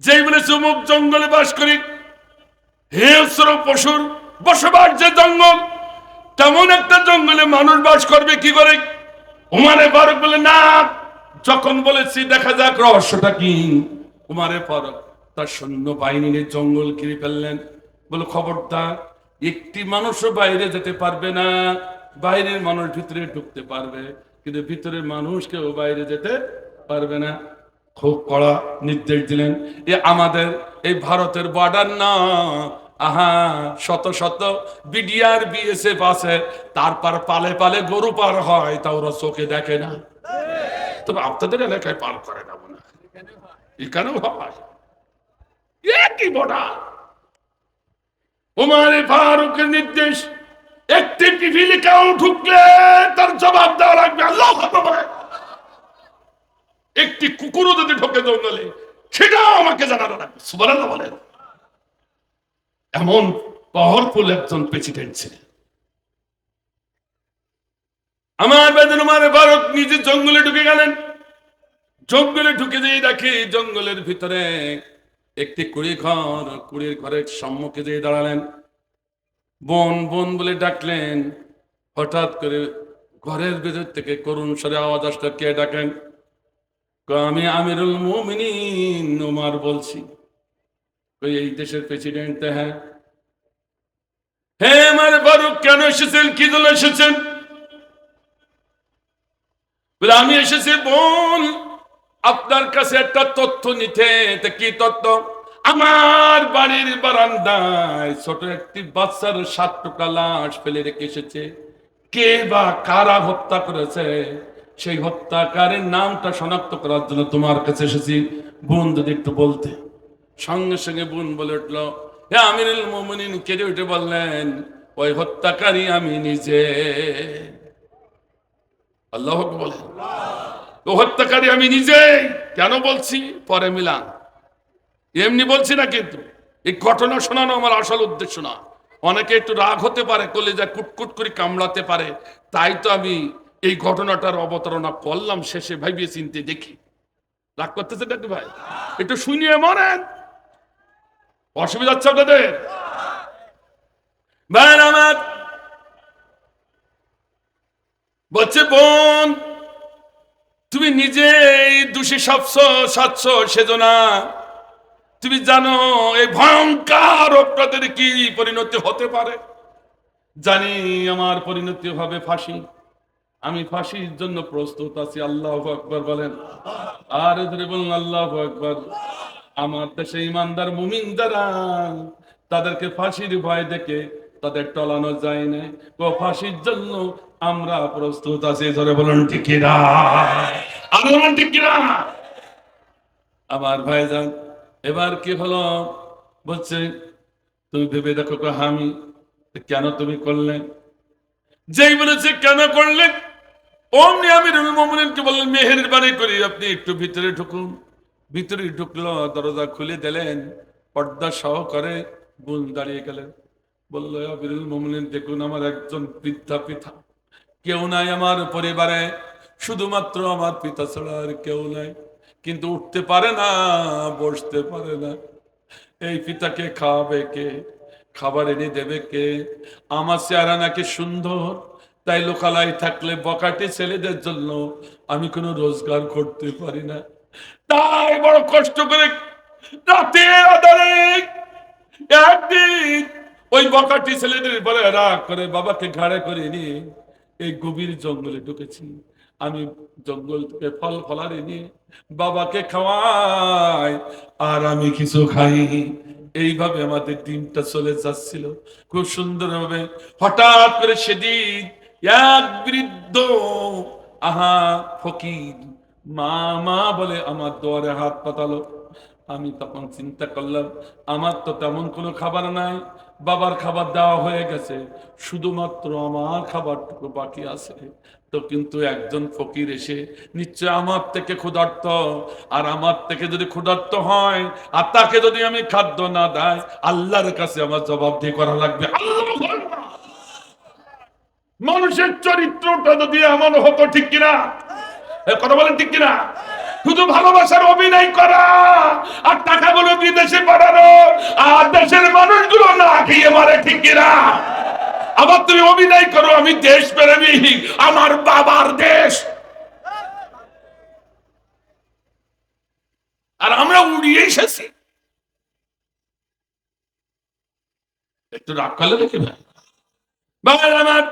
যেই বলেছে অমুক জঙ্গলে বাস করি, হিংস্র পশুর বসবাস যে জঙ্গল, তেমন একটা জঙ্গলে মানুষ বাস করবে কি করে? উমারে ফারুক বলে, না, যখন বলেছি দেখা যাক রহস্যটা কি। উমারে ফারুক তার সৈন্য বাহিনী নিয়ে জঙ্গল ঘিরে ফেললেন। বলে, খবরদার, একটি মানুষও বাইরে যেতে পারবে না, বাইরের মানুষ ভিতরে ঢুকতে পারবে, কিন্তু ভিতরের মানুষ কেউ বাইরে যেতে পারবে না। খুব কড়া নির্দেশ দিলেন। এ আমাদের এই ভারতের বর্ডার না, আহা, শত শত বিডিআর বিএসএফ আছে, তারপর পালে পালে গরু পার হয়, তা ওরা চোখে দেখে না। তবে আপনাদের এলাকায় পার করে না মনে হয়, এখানেও হয় একই বর্ডার। উমারে ফারুকের নির্দেশ, একটি পিপিলিকাও ঢুকলে তার জবাব দেওয়া লাগবে। আল্লাহু আকবার। একটি কুকুরও যদি ঢোকে জঙ্গলে, সেটাও আমাকে জানানো লাগবে। সুবহানাল্লাহ বলেন। এমন পাওয়ারফুল একজন প্রেসিডেন্ট ছিলেন আমার বেদন। উমারে ফারুক নিজে জঙ্গলে ঢুকে গেলেন। জঙ্গলে ঢুকে যেয়ে দেখে জঙ্গলের ভিতরে একটি কুড়ি ঘর, কুড়ির ঘরের সম্মুখে যেয়ে দাঁড়ালেন, বোন বোন বলে ডাকলেন। হঠাৎ করে ঘরের ভেতর থেকে করুণ স্বরে আওয়াজ আসলো, কে ডাকেন? আমি আমিরুল মুমিনিন ওমর বলছি। এই দেশের প্রেসিডেন্ট। হ্যাঁ। হে আমার ফারুক, কেন এসেছেন? কি জন্য এসেছেন? আমি এসেছি বোন আপনার কাছে একটা তথ্য নিতে। কি তথ্য? আমার বাড়ির বারান্দায় ছোট একটি বাচ্চার 7 টুকরা লাশ ফেলে রেখে এসেছে। কে বা কারা হত্যা করেছে সেই হত্যাকারীর নামটা শনাক্ত করার জন্য তোমার কাছে এসেছি। বোন যদি একটু বলতে। সঙ্গে সঙ্গে বোন বলে উঠলো, হে আমিরুল মুমিনিন, কেঁদে উঠে বললেন, ওই হত্যাকারী আমি নিজে। আল্লাহু আকবার। ও হত্যাকারী আমি নিজে। কেন বলছি পরে মিলান, এমনি বলছি না, কিন্তু এই ঘটনা শোনানো আমার আসল উদ্দেশ্য না। অনেকে একটু রাগ হতে পারে, কলিজা কুটকুট করে কামড়াতে পারে, তাই তো আমি এই ঘটনাটার অবতারণা করলাম শেষে ভাইবিয়ে চিনতে দেখি। রাগ করতেছে নাকি ভাই? একটু শুনিয়ে মরেন, অসুবিধা হচ্ছে আপনাদের? ভাই আমার বলছে, বোন তুমি নিজেই দোষী সাচ্ছ সেজনা। তুমি জানো এই ভয়ঙ্কর অপরাধের কি পরিণতি হতে পারে? জানি আমার পরিণতি হবে ফাঁসি। আমি ফাঁসির জন্য প্রস্তুত আছি। আল্লাহু আকবার বলেন। আর ধরে বলুন আল্লাহু আকবার। আমার দেশে ইমানদার মুমিন যারা, তাদেরকে ফাঁসির ভয় দেখে তাদের টলানো যায় না। তো ফাঁসির জন্য আমরা প্রস্তুত আছি। ধরে বলুন ঠিক কিনা? আর বলুন ঠিক কিনা? আমার ভাইজান এবার কি হলো? বলছে, তুমি ভেবে দেখো। আমি কেন তুমি করলেন? যেই বলেছে কেন করলেন, অমনি আমিরুল মুমিনিনকে বললেন, মেহেরবানি করি আপনি একটু ভিতরে ঢুকুন। ভিতরে ঢুকলো, দরজা খুলে দিলেন, পর্দা সহকারে বোন দাঁড়িয়ে গেলেন। বললো, আমিরুল মুমিনিন দেখুন, আমার একজন বৃদ্ধা পিতা, কেউ নাই আমার পরিবারে, শুধুমাত্র আমার পিতা ছাড়া আর কেউ নাই। কিন্তু উঠতে পারে না, বসতে পারে না। এই পিতাকে খাওয়াবে কে? খাবার এনে দেবে কে? আমার চেহারা নাকি সুন্দর, তাই লোকালয় থাকলে বকাটে ছেলেদের জন্য আমি কোনো রোজগার করতে পারি না। তাই বড় কষ্ট করে রাতে আধারে একদিন ওই বকাটি ছেলেদের বলে রাগ করে বাবাকে ঘাড়ে করে নিয়ে এই গভীর জঙ্গলে ঢুকেছি। আমি জঙ্গল থেকে ফল ফলারি নিয়ে বাবাকে খাওয়াই, আর আমি কিছু খাই। এইভাবে আমাদের দিনটা চলে যাচ্ছিল খুব সুন্দরভাবে। হঠাৎ করে সেদিন এক বৃদ্ধ ফকির মা মা বলে আমার দুয়ারে হাত পাতালো। আমি তখন চিন্তা করলাম, আমার তো তেমন কোনো খাবার নাই, বাবার খাবার দেওয়া হয়ে গেছে, শুধুমাত্র আমার খাবারটুকু বাকি আছে। তো কিন্তু একজন ফকির এসে নিশ্চয় আমার থেকে ক্ষুধার্ত, আর আমার থেকে যদি ক্ষুধার্ত হয় আর তাকে যদি আমি খাদ্য না দেয়, আল্লাহর কাছে আমার জবাবদিহি করা লাগবে। মানুষের চরিত্রটা যদি এমন হতো, ঠিক কিনা? কথা বলেন ঠিক কিনা? শুধু ভালোবাসার অভিনয় করা আর টাকাগুলো বিদেশে পাঠানো, আর দেশের মানুষগুলো না খেয়ে মারে, ঠিক কিনা? আবার তুমি অভিনয় করো আমি দেশ প্রেমী, আমার বাবার দেশ, আর আমরা উড়িয়ে এসেছি। একটু রাগ করলে নাকি ভাই? ভাই আমার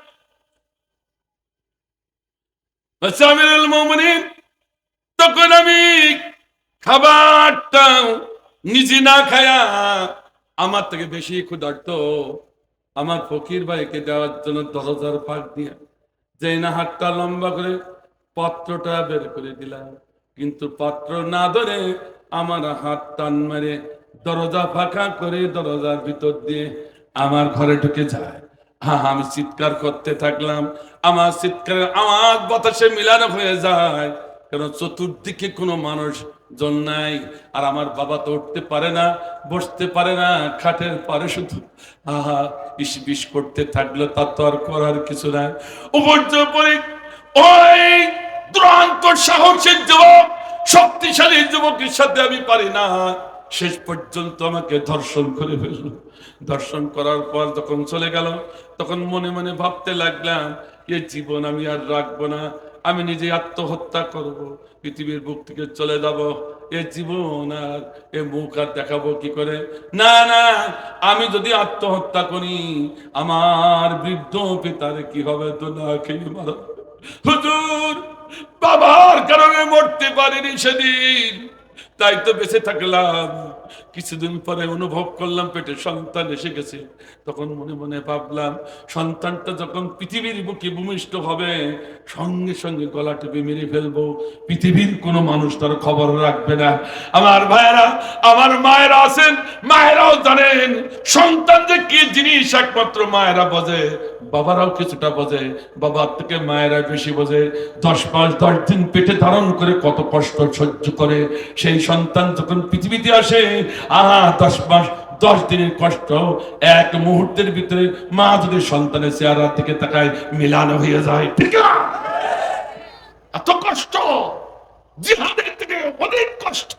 আমিরুল মুমিনিন, তখন আমি খাবারটা নিজে না খায়া আমার থেকে বেশি ক্ষুধার্ত আমার ফকির ভাইকে দেওয়ার জন্য দরজার ফাঁক দিয়ে যেই না হাতটা লম্বা করে পাত্রটা বের করে দিলাম, কিন্তু পাত্র না ধরে আমার হাত টান মারে দরজা ফাঁকা করে দরজার ভিতর দিয়ে আমার ঘরে ঢুকে যায়। আমি চিৎকার করতে থাকলাম, আমার চিৎকারের আওয়াজ বাতাসে মিলানো হয়ে যায়, কারণ চতুর্দিকে কোনো মানুষ জন নাই। আর আমার বাবা তো উঠতে পারে না, বসতে পারে না, খাটের পারে শুধু ইস বিষ করতে থাকলো। তার তো আর করার কিছু নাই। উপর্যপরি ওই দুরন্ত সাহসের যুবক, শক্তিশালী যুবকের সাথে আমি পারি না, শেষ পর্যন্ত আমাকে ধর্ষণ করে ফেলল। ধর্ষণ করার পর যখন চলে গেল, তখন মনে মনে ভাবতে লাগলাম, এ জীবন আমি আর রাখবো না, আমি নিজে আত্মহত্যা করব, পৃথিবীর বুক থেকে চলে যাব। এ জীবন আর এ মুখ আর দেখাবো কি করে? না না, আমি যদি আত্মহত্যা করি আমার বৃদ্ধ পিতার কি হবে? তো না খেয়ে মারা। হুজুর, বাবার কারণে মরতে পারিনি সেদিন, তাই তো বেঁচে থাকলাম। কিছুদিন পরে অনুভব করলাম পেটে সন্তান এসে গেছে। তখন মনে মনে ভাবলাম, সন্তানটা যখন পৃথিবীর বুকে ভূমিষ্ঠ হবে, সঙ্গে সঙ্গে গলা টিপে মেরে ফেলবো, পৃথিবীর কোনো মানুষ তার খবর রাখবে না। আমার ভাইয়েরা, আমার মায়েরা আছেন, মায়েরাও জানেন সন্তান যে কি জিনিস একমাত্র মায়েরা বোঝে, বাবারাও কিছুটা বোঝে, বাবার থেকে মায়েরা বেশি বোঝে। 10 মাস 10 দিন পেটে ধারণ করে কত কষ্ট সহ্য করে সেই সন্তান যখন পৃথিবীতে আসে, 10 মাস 10 দিনের কষ্ট এক মুহূর্তের ভিতরে মা যদি সন্তানের চেহারা থেকে তাকায় মিলানো হয়ে যায়। ঠিক না? এত কষ্ট, জিহাদের থেকে অনেক কষ্ট,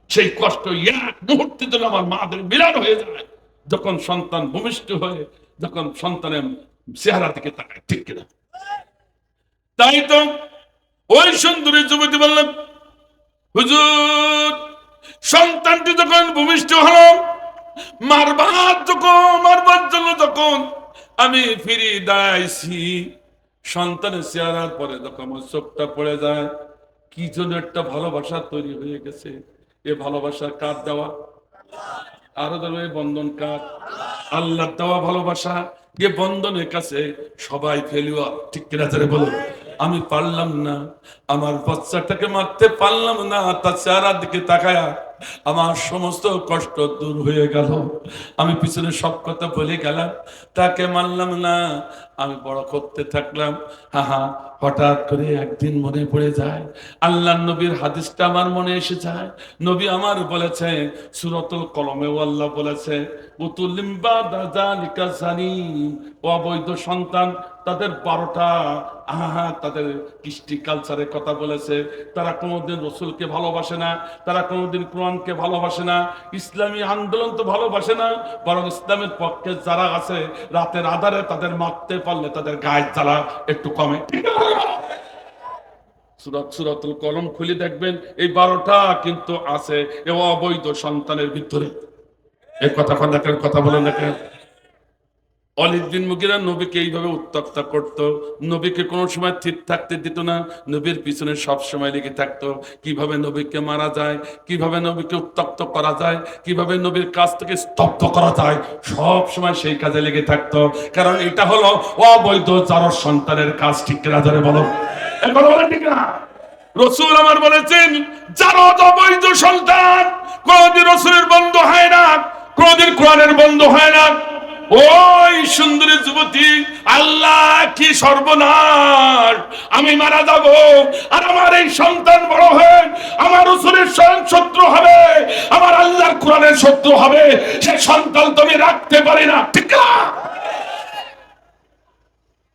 সেই কষ্ট এক মুহূর্তে যেন আমার মাদের মিলানো হয়ে যায় যখন সন্তান ভূমিষ্ঠ হয়ে, যখন সন্তানের চেহারা থেকে তাকায়। ঠিক কিনা? তাই তো ওই সুন্দরী যুবতী বললেন, হুজুর, সন্তানটি যখন ভূমিষ্ঠ হলো, মারবার জন্য যখন আমি ফিরে দাঁড়াইছি, সন্তানের চেহারার পরে যখন আমার চোখটা পড়ে যায়, কি জন্য একটা ভালোবাসা তৈরি হয়ে গেছে। এ ভালোবাসা কার দেওয়া? আরো ধরো, এই বন্ধন কার? আল্লাহর দেওয়া ভালোবাসা। এ বন্ধনের কাছে সবাই ফেলুয়ার। ঠিক কিনা যারা বলুন? আমি পারলাম না, আমার বাচ্চাটাকে মারতে পারলাম না, তার চেহারার দিকে তাকায়া আমার সমস্ত কষ্ট দূর হয়ে গেল। আমি পিছনে সব কথা বলে গেলাম, তাকে মারলাম না, আমি বড় করতে থাকলাম। হঠাৎ করে একদিন মনে পড়ে যায়, আল্লাহ নবীর হাদিসটা আমার মনে এসে যায়। নবী আমার বলেছে, সূরাতুল কলমেও আল্লাহ বলেছে, উতুলিম বাদা যালিকা জানিম, অবৈধ সন্তান তাদের 12টা তাদের কৃষ্টি কালচারের কথা বলেছে। তারা কোনোদিন রসুলকে ভালোবাসে না, তারা কোনোদিন কোরআনকে ভালোবাসে না, ইসলামী আন্দোলন তো ভালোবাসে না, বরং ইসলামের পক্ষে যারা আছে রাতের আধারে তাদের মারতে পারলে তাদের গায়ের জ্বালা একটু কমে। সূরাতুল কলম খুলে দেখবেন, এই 12টা কিন্তু আছে এ অবৈধ সন্তানের ভিতরে। এই কথা বলেন না কেন? ওয়ালিদ বিন মুগিরা নবীকে এইভাবে উত্তক্ত করত, নবীকে কোনো সময় স্থির থাকতে দিত না, নবীর পিছনে সব সময় লেগে থাকতো কিভাবে নবীকে মারা যায়, কিভাবে নবীকে উত্তক্ত করা যায়, কিভাবে নবীর কাছ থেকে স্তব্ধ করা যায়, সব সময় সেই কাজে লেগে থাকতো। কারণ এটা হলো অবৈধ জারজ সন্তানের কাজ। ঠিক কিনা ধরে বলো? এখন বলে ঠিক না? রসুল আমার বলেছেন, জারজ অবৈধ সন্তান কোনদিন রসুলের বন্ধু হয় না, কোনদিন কোরআনের বন্ধু হয় না। ওই সুন্দরী যুবতী, আল্লাহ কি সর্বনাশ, আমি মারা যাব আর আমার এই সন্তান বড় হয়ে আমার রাসূলের স্বয়ং শত্রু হবে, আমার আল্লাহর কোরআনের শত্রু হবে, সে সন্তান তুমি রাখতে পারি না। ঠিক না?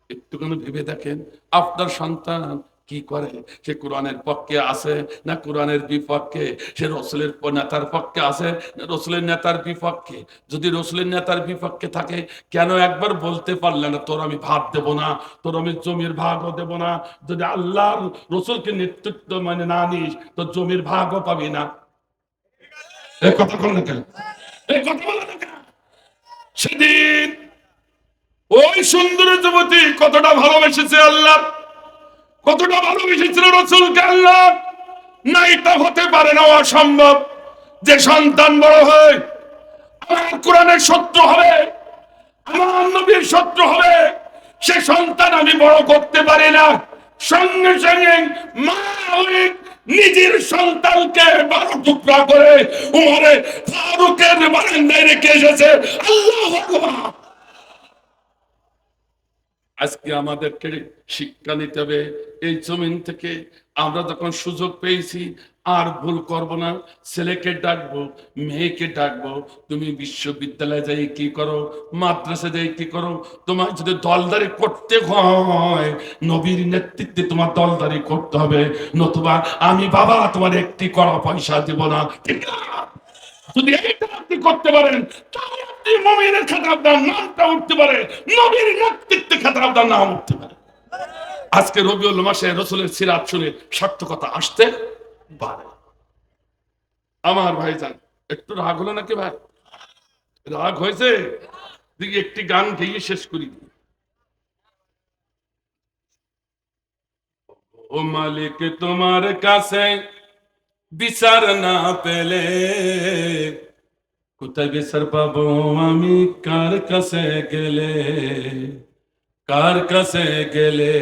একটুখানি ভেবে দেখেন, আপনার সন্তান কি করে? সে কোরআনের পক্ষে আছে না কোরআনের বিপক্ষে? সে রসুলের নেতার পক্ষে আছে না রসুলের নেতার বিপক্ষে? যদি রসুলের নেতার বিপক্ষে থাকে, কেন একবার বলতে পারলে না, তোর আমি ভাত দেব না, তোর আমি জমির ভাগও দেব না? যদি আল্লাহর রসুলকে নেতৃত্ব মানে না নিস, তোর জমির ভাগও পাবি না। এই কথা বলে কেন? এই কথা বলে কেন? সেদিন ওই সুন্দর যুবতী কতটা ভালোবেসেছে আল্লাহ, কতটা ভালোবেসেছিল রসুলকে আল্লাহ। না, এটা হতে পারে না, অসম্ভব যে সন্তান বড় হয় আমার কোরআনের শত্রু হবে, আমার নবীর শত্রু হবে, সে সন্তান আমি বড় করতে পারি না। সঙ্গে সঙ্গে মা ওই নিজের সন্তানকে 12 টুকরা করে উমরে ফারুকের বারান্দায় রেখে এসেছে। আল্লাহু আকবার। আজকে আমাদেরকে শিক্ষা নিতে হবে এই জমিন থেকে। আমরা যখন সুযোগ পেয়েছি আর ভুল করব না। ছেলেকে ডাকবো, মেয়েকে ডাকবো, তুমি বিশ্ববিদ্যালয়ে যাই কি করো, মাদ্রাসা যাই কি করো, তোমার যদি দলদারি করতে হয় নবীর নেতৃত্বে তোমার দলদারি করতে হবে, নতুবা আমি বাবা তোমার একটি কড়া পয়সা দেব না। ঠিক না? যদি এইটা আপনি করতে পারেন তাহলে আপনি মুমিনের খাতায় আপনার নামটা উঠতে পারে, নবীর নেতৃত্বে খাতায় আপনার নাম উঠতে পারে। আজকে রবিউল মাসে রাসূলের সিরাত শুনে সার্থকতা আসতে পারে। আমার ভাইজান একটু রাগ হলো নাকি ভাই? রাগ হয়েছে? দেখি একটি গান গেয়ে শেষ করি। ও মালিক তোমার কাছে বিচার না পেলে কোথায় বিচার পাবো আমি, কার কাছে গেলে, কার কাছে গেলে?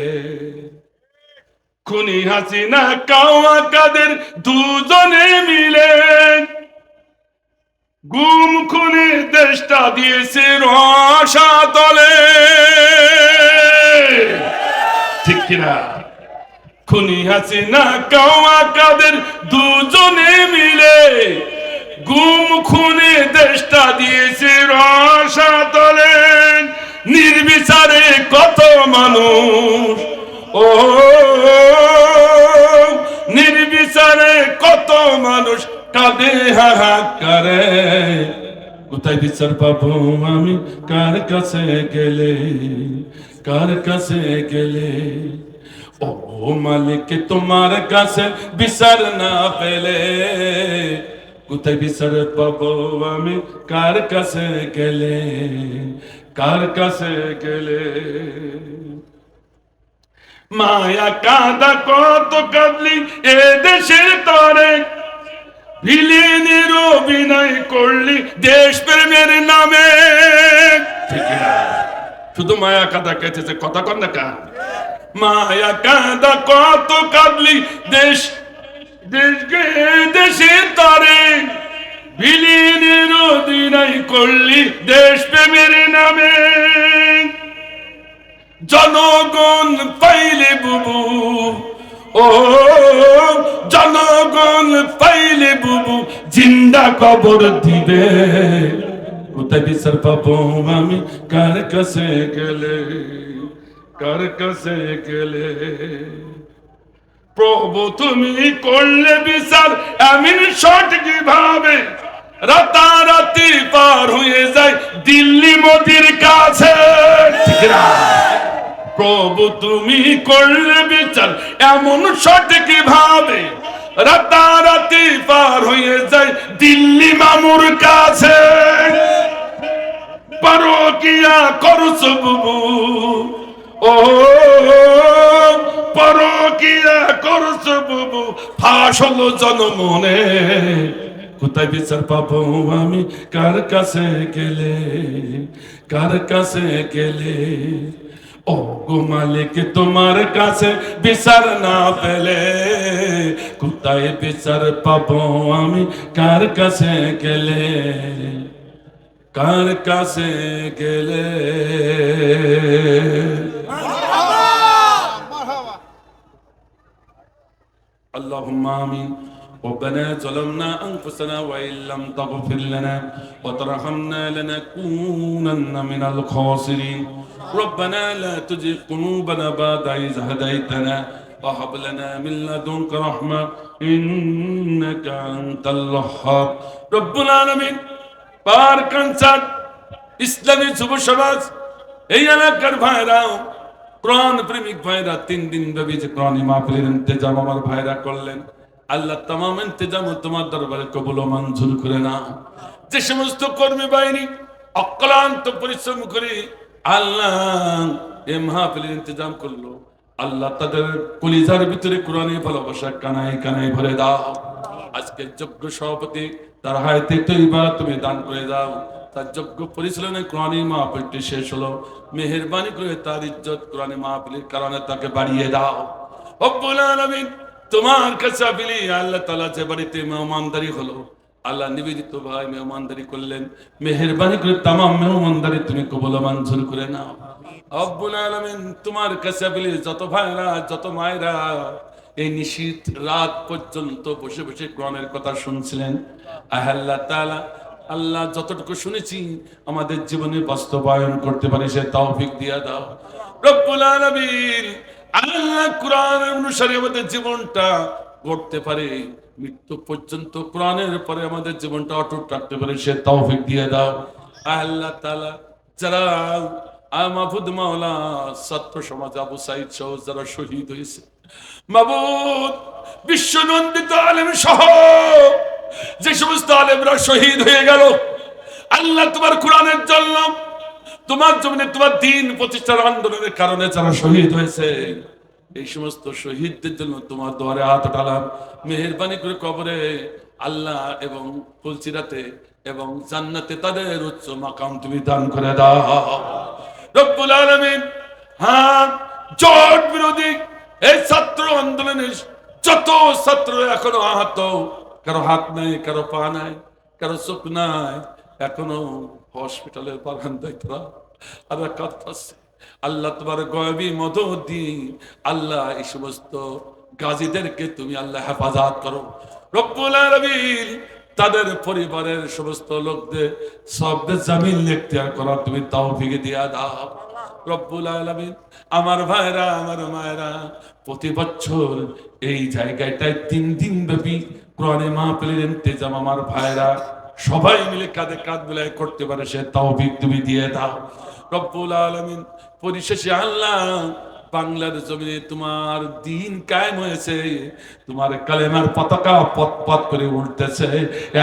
খুনি হাসিনা কাওয়া কাদের দুজনে মিলে গুম খুনি দেশটা দিয়েছে রসাতলে, ঠিক কিনা? খুনি হাসিনা কাওয়া কাদের দুজনে মিলে গুম খুনি দেশটা দিয়েছে রসাতলে। নির্বিচারে কত মানুষ, ও নির্বিচারে কত মানুষ কাঁদে হাহাকারে, কোথায় বিচার পাবো আমি, কার কাছে গেলে, কার কাছে গেলে? ও মালিক তোমার কাছে বিচার না পেলে কোথায় বিচার পাবো আমি, কার কাছে গেলে, কার কাছে গেলে? মায়া কাঁদা কত কাঁদলি এ দেশের তরে, ভিলেনের অভিনয় করলি দেশ প্রেমের নামে, ঠিক না? শুধু মায়া কাঁদা কেটেছে, কথা কন না কা? মায়া কাঁদা কত কাঁদলি দেশ দেশের তরে, ভিলেনের অভিনয় করলি দেশ প্রেমের নামে। জনগণ পাইলে বুবু, ও জনগণ পাইলে বুবু জিন্দা কবর দিবে, কোথায় বিচার পাবো আমি, কার কাছে গেলে, কার কাছে গেলে? প্রভু তুমি করলে বিচার এমন সঠিক ভাবে, রাতারাতি পার হয়ে যায় দিল্লি মোদির কাছে, ঠিক না? প্রভু তুমি করলে বিচার এমন সঠিক ভাবে, রাতারাতি পার হয়ে যায় দিল্লি মামুর কাছে। পরকিয়া করছো বুবু, ও পরকিয়া করছো বুবু, ফাঁস হলো জনমনে, কোথায় বিচার পাবো আমি, কার কাছে গেলে, কার কাছে গেলে? ও গো মালিক তোমার কাছে বিচার না পেলে কোথায় বিচার পাবো আমি, কার কাছে গেলে, কার কাছে গেলে? اللهم آمين. ربنا ظلمنا أنفسنا وإن لم تغفر لنا وترحمنا لنكونن من الخاسرين. ربنا لا تزغ قلوبنا بعد إذ هديتنا وهب لنا من لدنك رحمة إنك أنت الوهاب. رب العالمين পার কানসার ইসলামী যুব সমাজ এই এলাকার ভাইরাও কোরআন প্রেমিক ভাইরা 3 দিন ব্যাপী যে কোরআনী মাহফিলের ইন্তজাম আমার ভাইরা করলেন, আল্লাহ তামাম ইন্তজাম তোমার দরবারে কবুল ও মঞ্জুর করে নাও। যে সমস্ত কর্মী বাহিনী অক্লান্ত পরিশ্রম করে আল্লাহ এই মাহফিলের ইন্তজাম করলো, আল্লাহ তাদের কলিজার ভিতরে কোরআনী ভালোবাসা কানায় কানায় ভরে দাও। আজকের যোগ্য সভাপতি তার হায়াতে তৈবা তুমি দান করে দাও, তার যোগ্য পরিচালনায় কোরআনী মাহফিলটি শেষ হলো, মেহেরবানি করে তার ইজ্জত কোরআনী মাহফিলের কারণে তাকে বাড়িয়ে দাও। রব্বুল আলামিন তোমার কাছে আপিলি আল্লাহ তাআলা যে বাড়িতে মেহমানদারি হলো, আল্লাহ নিবেদিত ভাই মেহমানদারি করলেন, মেহেরবানি করে তামাম মেহমানদারি তুমি কবুল ও মঞ্জুর করে নাও। রব্বুল আলামিন তোমার কাছে আপিলি যত ভাইরা যত মায়েরা এই নিশীথ রাত পর্যন্ত বসে বসে কোরআনের কথা শুনছিলেন, আল্লাহ তাআলা আল্লাহ যতটুকু শুনেছি আমাদের জীবনে বাস্তবায়ন করতে পারে সে তৌফিক দিয়া দাও। রব্বুল আলামিন আল্লাহ কোরআন অনুসারে আমাদের জীবনটা করতে পারে, মৃত্যু পর্যন্ত কোরআনের পরে আমাদের জীবনটা অটুট রাখতে পারে সে তৌফিক দিয়ে দাও আল্লাহ তাআলা। যারা মাহফুদ মাওলা ছাত্র সমাজ আবু সাইদ সহ যারা শহীদ হয়েছে মাবুদ, বিশ্ব নন্দিত আলেম সহ যে সমস্ত আলেমরা শহীদ হয়ে গেল আল্লাহ তোমার কোরআনের জন্য, তোমার জমিনে তোমার দিন প্রতিষ্ঠার আন্দোলনের কারণে যারা শহীদ হয়েছে এই সমস্ত শহীদদের জন্য তোমার দুয়ারে হাত উঠালাম। মেহেরবানি করে কবরে আল্লাহ এবং ফুলসিরাতে এবং জান্নাতে তাদের উচ্চ মাকাম তুমি দান করে দাও রব্বুল আলামিন। হ্যাঁ, জোট বিরোধী এই ছাত্র আন্দোলনের যত ছাত্র এখনো আহত, কারো হাত নাই, কারো পা নাই, কারো চোখ নাই, এখনো হসপিটালের বারান্দায় তারা আর কাঁদতেছে। আল্লাহ তোমার গয়বী মদদ দিয়ে আল্লাহ এই সমস্ত গাজীদেরকে তুমি আল্লাহ হেফাজত করো রব্বুল আলামিন। তাদের পরিবারের সমস্ত লোকদের সবদের জামিন ইখতিয়ার করা তুমি তৌফিক দিয়া দাও রব্বুল আলামিন। আমার ভাইরা, আমার মায়েরা প্রতি বছর এই জায়গাটায় 3 দিন ব্যাপী কোরআনে মাহফিলের ইন্তেজাম আমার ভাইরা সবাই মিলে কাঁধে কাঁধ মিলাই করতে পারে সে তৌফিক তুমি দিয়ে দাও রব্বুল আলামিন। পরিশেষে আল্লাহ বাংলার জমিনে তোমার দিন কায়েম হয়েছে, তোমার কালেমার পতাকা পথ পথ করে উঠতেছে,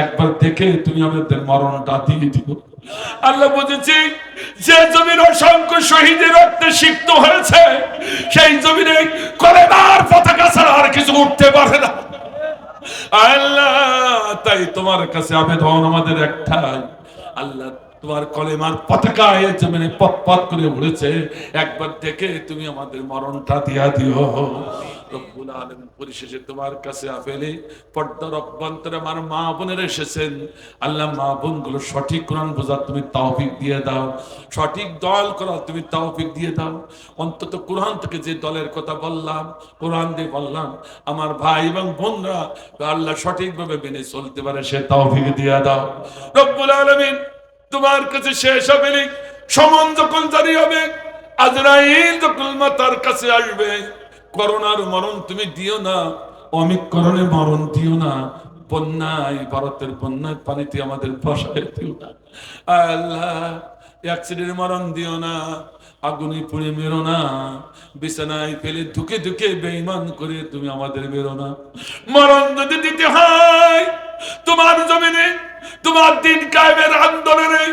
একবার দেখে তুমি আমাদের মরণটা দিয়ে দিও আল্লাহ। বুঝেছি যে জমির অসংখ্য শহীদের রক্তে সিক্ত হয়েছে সেই জমিনে কালেমার পতাকা ছাড়া আর কিছু উঠতে পারে না আল্লাহ। তাই তোমার কাছে আবেদন আমাদের একটাই, আল্লাহ তোমার কলেমার পতাকা এর জমিনে পথ পথ করে উড়েছে, একবার দেখে তুমি আমাদের মরণটা দিয়া দিও রব্বুল আলামিন। পরিশেষে তোমার কাছে আফেলে পর্দার অভ্যন্তরে আমার মা বোনেরা এসেছেন আল্লাহ, মা বোনগুলো সঠিক কোরআন বোঝার তুমি তৌফিক দিয়ে দাও, সঠিক দল করার তুমি তৌফিক দিয়ে দাও। অন্তত কোরআন থেকে যে দলের কথা বললাম, কোরআন দিয়ে বললাম, আমার ভাই এবং বোনরা আল্লাহ সঠিকভাবে মেনে চলতে পারে সে তৌফিক দিয়ে দাও রব্বুল আলামিন। তোমার কাছে শেষ হবে সমন যখন জারি হবে, আজরাইল যখন মাতার কাছে আসবে, করোনার মরণ তুমি দিও না, অমিক্রণের মরণ দিও না, বন্যায় ভারতের বন্যায় পানিতে আমাদের ভাষায় দিও না আল্লাহ, অ্যাক্সিডেন্টের মরণ দিও না, আগুনে পুড়ে মেরো না, বিছানায় ফেলে ধুকে ধুকে বেঈমান করে তুমি আমাদের মেরো না। মরণ যদি দিতে হয় তোমার জমিনে, তোমার দিন কায়েমের আন্দোলনে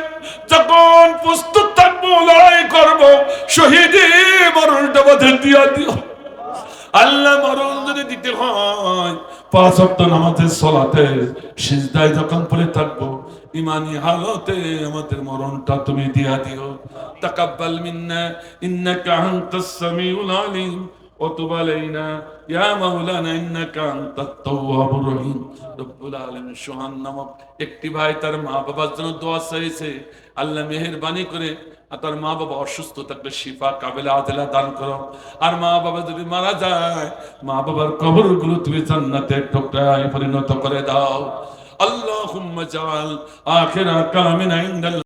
যখন প্রস্তুত থাকবো, লড়াই করবো, শহীদে মরণটা আমাদের দিয়া দিও আল্লাহ। মরণ যদি দিতে হয় 5 ওয়াক্ত নামাজের সালাতে সিজদায় যখন পড়ে থাকবো, ইমানি হালতে আমাদের মরণটা তুমি দিয়া দিও। তাকাব্বাল মিন্না ইন্নাকা আনতাস সামিউল আলিম ওয়া তুব আলাইনা ইয়া মাওলানা ইন্নাকা আনতাত তাওয়াবুর রহিম রব্বুল আলামিন। সোহান নামক একটি ভাই তার মা বাবার জন্য দোয়া চাইছে, আল্লাহ মেহেরবানি করে তার মা বাবা অসুস্থ থাকলে শিফা কাবিলা আদিলা দান করো, আর মা বাবা যদি মারা যায় মা বাবার কবরগুলো তুমি জান্নাতের টুকরায় পরিণত করে দাও। আল্লাহুম্মা জাআল আখিরা কালামিনা ইনদাল